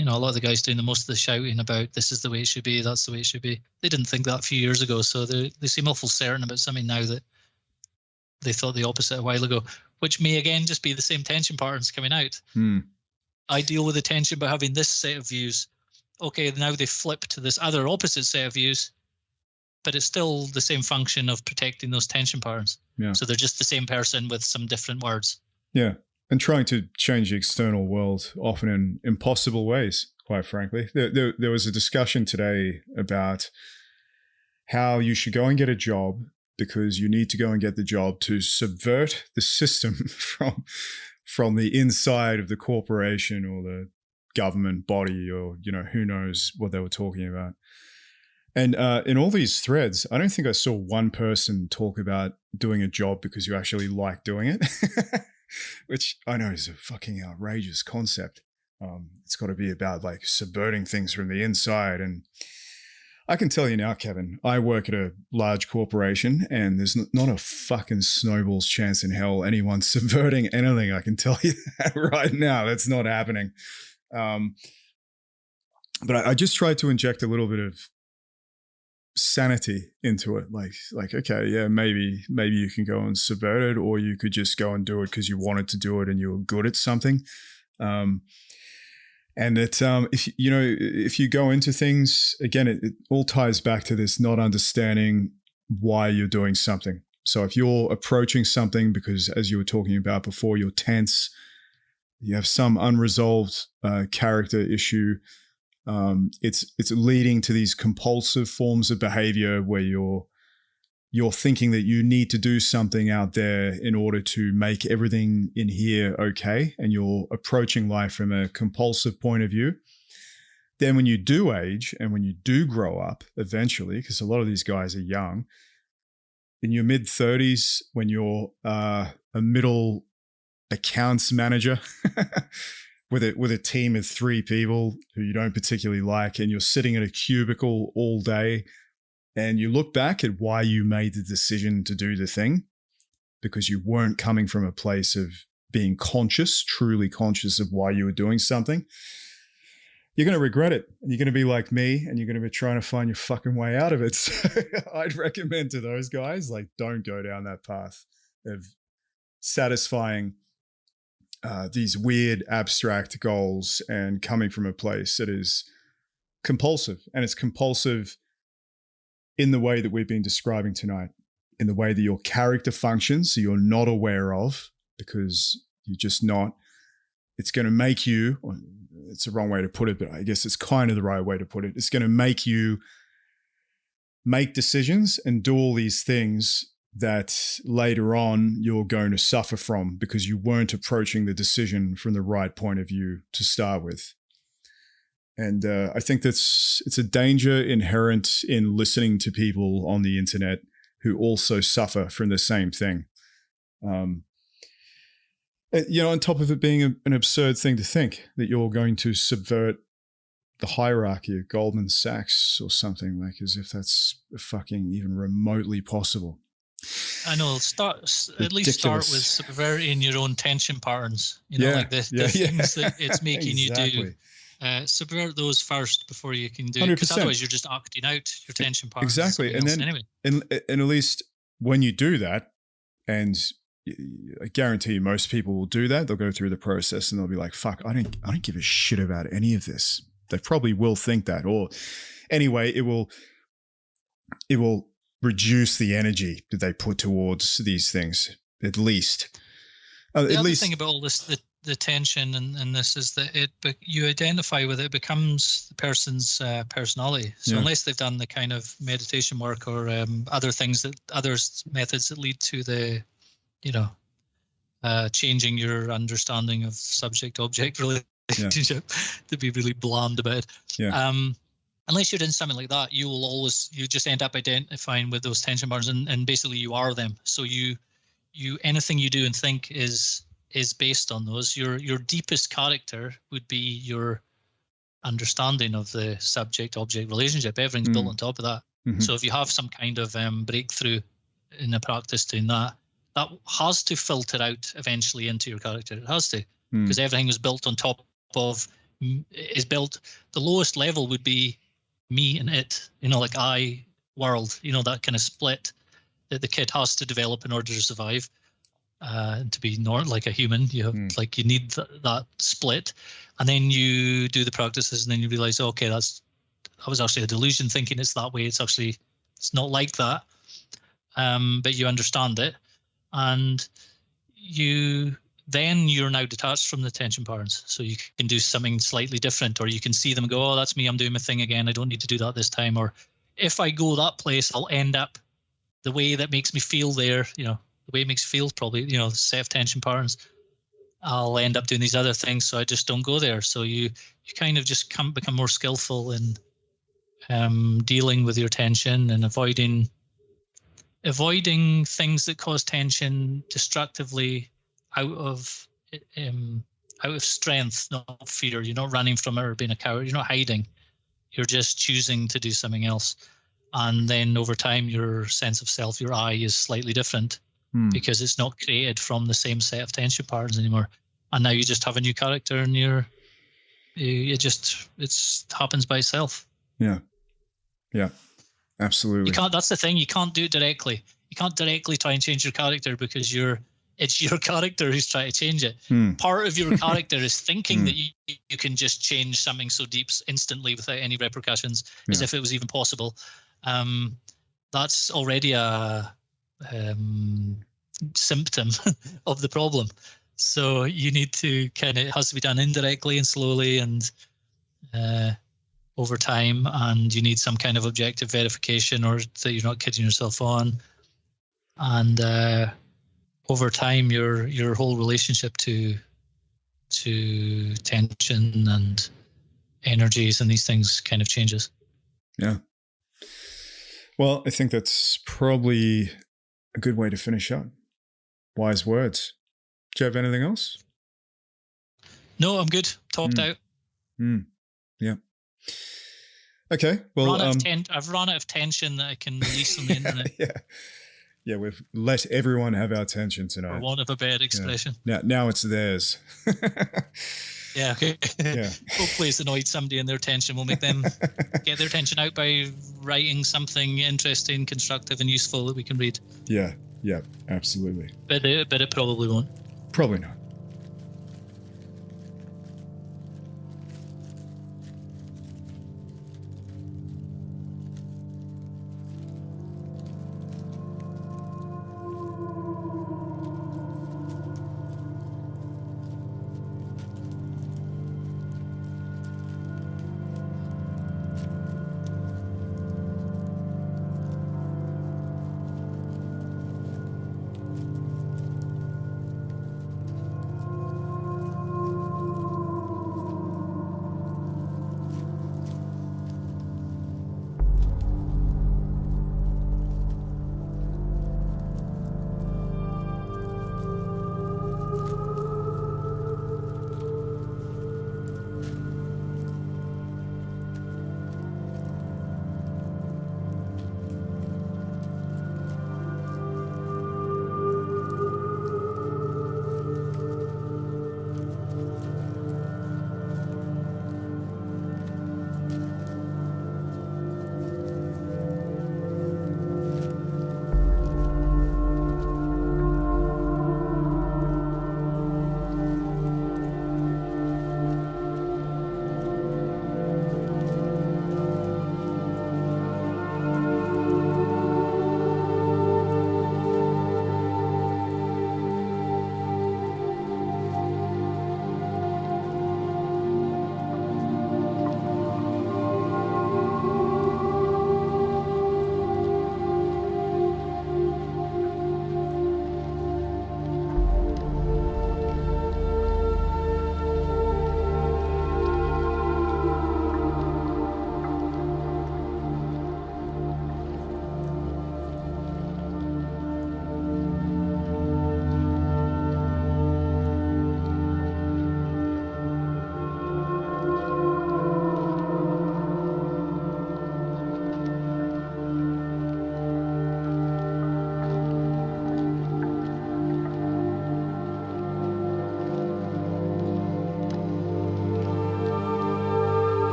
a lot of the guys doing the most of the shouting about this is the way it should be, that's the way it should be. They didn't think that a few years ago, so they seem awful certain about something now that they thought the opposite a while ago, which may again just be the same tension patterns coming out. I deal with the tension by having this set of views. Okay, now they flip to this other opposite set of views, but it's still the same function of protecting those tension patterns. Yeah. So they're just the same person with some different words. Yeah, and trying to change the external world often in impossible ways, quite frankly. There was a discussion today about how you should go and get a job because you need to go and get the job to subvert the system from the inside of the corporation or the government body, or who knows what they were talking about. And in all these threads, I don't think I saw one person talk about doing a job because you actually like doing it, which I know is a fucking outrageous concept. It's got to be about subverting things from the inside. And I can tell you now, Kevin, I work at a large corporation and there's not a fucking snowball's chance in hell anyone subverting anything. I can tell you that right now. That's not happening. But I just tried to inject a little bit of sanity into it. Okay, yeah, maybe you can go and subvert it, or you could just go and do it because you wanted to do it and you were good at something. And if you go into things, again, it all ties back to this not understanding why you're doing something. So if you're approaching something because, as you were talking about before, you're tense, you have some unresolved character issue, it's leading to these compulsive forms of behavior where you're thinking that you need to do something out there in order to make everything in here okay, and you're approaching life from a compulsive point of view. Then when you do age and when you do grow up eventually, because a lot of these guys are young, in your mid-30s, when you're a middle accounts manager with a team of 3 people who you don't particularly like, and you're sitting in a cubicle all day, and you look back at why you made the decision to do the thing, because you weren't coming from a place of being conscious, truly conscious of why you were doing something, you're going to regret it. And you're going to be like me, and you're going to be trying to find your fucking way out of it. So I'd recommend to those guys, don't go down that path of satisfying these weird abstract goals and coming from a place that is compulsive. And it's compulsive in the way that we've been describing tonight, in the way that your character functions, so you're not aware of, because you're just not. It's going to make you, it's the wrong way to put it, but I guess it's kind of the right way to put it. It's going to make you make decisions and do all these things that later on you're going to suffer from because you weren't approaching the decision from the right point of view to start with. And I think it's a danger inherent in listening to people on the internet who also suffer from the same thing. On top of it being an absurd thing to think that you're going to subvert the hierarchy of Goldman Sachs or something, like as if that's fucking even remotely possible. I know. At least start with subverting your own tension patterns. Like the things that it's making exactly. You do. Subvert those first before you can do it, because otherwise you're just acting out your tension patterns. Exactly, and then anyway. And at least when you do that, and I guarantee you most people will do that, they'll go through the process and they'll be like, "Fuck, I don't give a shit about any of this." They probably will think that, or anyway, it will reduce the energy that they put towards these things, at least. The other thing about all this, the tension and this is that you identify with it, becomes the person's personality. So unless they've done the kind of meditation work or other methods that lead to the, changing your understanding of subject-object relationship, to be really bland about it. Yeah. Unless you're doing something like that, you just end up identifying with those tension patterns, and basically you are them. So you anything you do and think is based on those. Your deepest character would be your understanding of the subject-object relationship. Everything's built on top of that. Mm-hmm. So if you have some kind of breakthrough in the practice doing that has to filter out eventually into your character. It has to, because everything is built on top of, the lowest level would be me and it, like I world, that kind of split that the kid has to develop in order to survive. To be like a human, you have you need that split, and then you do the practices, and then you realize, okay, that was actually a delusion, thinking it's that way. It's not like that, but you understand it, and you're now detached from the tension patterns, so you can do something slightly different, or you can see them and go, oh, that's me, I'm doing my thing again, I don't need to do that this time, or if I go that place, I'll end up the way that makes me feel there, the way it makes me feel, probably, set of tension patterns, I'll end up doing these other things, so I just don't go there. So you kind of just become more skillful in dealing with your tension and avoiding things that cause tension destructively out of strength, not fear. You're not running from it or being a coward. You're not hiding. You're just choosing to do something else. And then over time, your sense of self, your I, is slightly different. Because it's not created from the same set of tension patterns anymore, and now you just have a new character, and it happens by itself. Yeah, absolutely. You can't. That's the thing. You can't do it directly. You can't directly try and change your character, because it's your character who's trying to change it. Part of your character is thinking that you can just change something so deep instantly without any repercussions, as if it was even possible. That's already a symptom of the problem. So you need to it has to be done indirectly and slowly and over time, and you need some kind of objective verification, or that you're not kidding yourself on. And over time, your whole relationship to tension and energies and these things kind of changes. Yeah. Well, I think that's probably a good way to finish up. Wise words. Do you have anything else? No, I'm good. Topped out. Yeah. Okay. Well, I've run out of tension that I can release on the internet. Yeah, we've let everyone have our tension tonight. For want of a better expression. Yeah. Now it's theirs. Yeah, okay. Yeah. Hopefully it's annoyed somebody, and their tension will make them get their tension out by writing something interesting, constructive, and useful that we can read. Yeah, absolutely. But it probably won't. Probably not.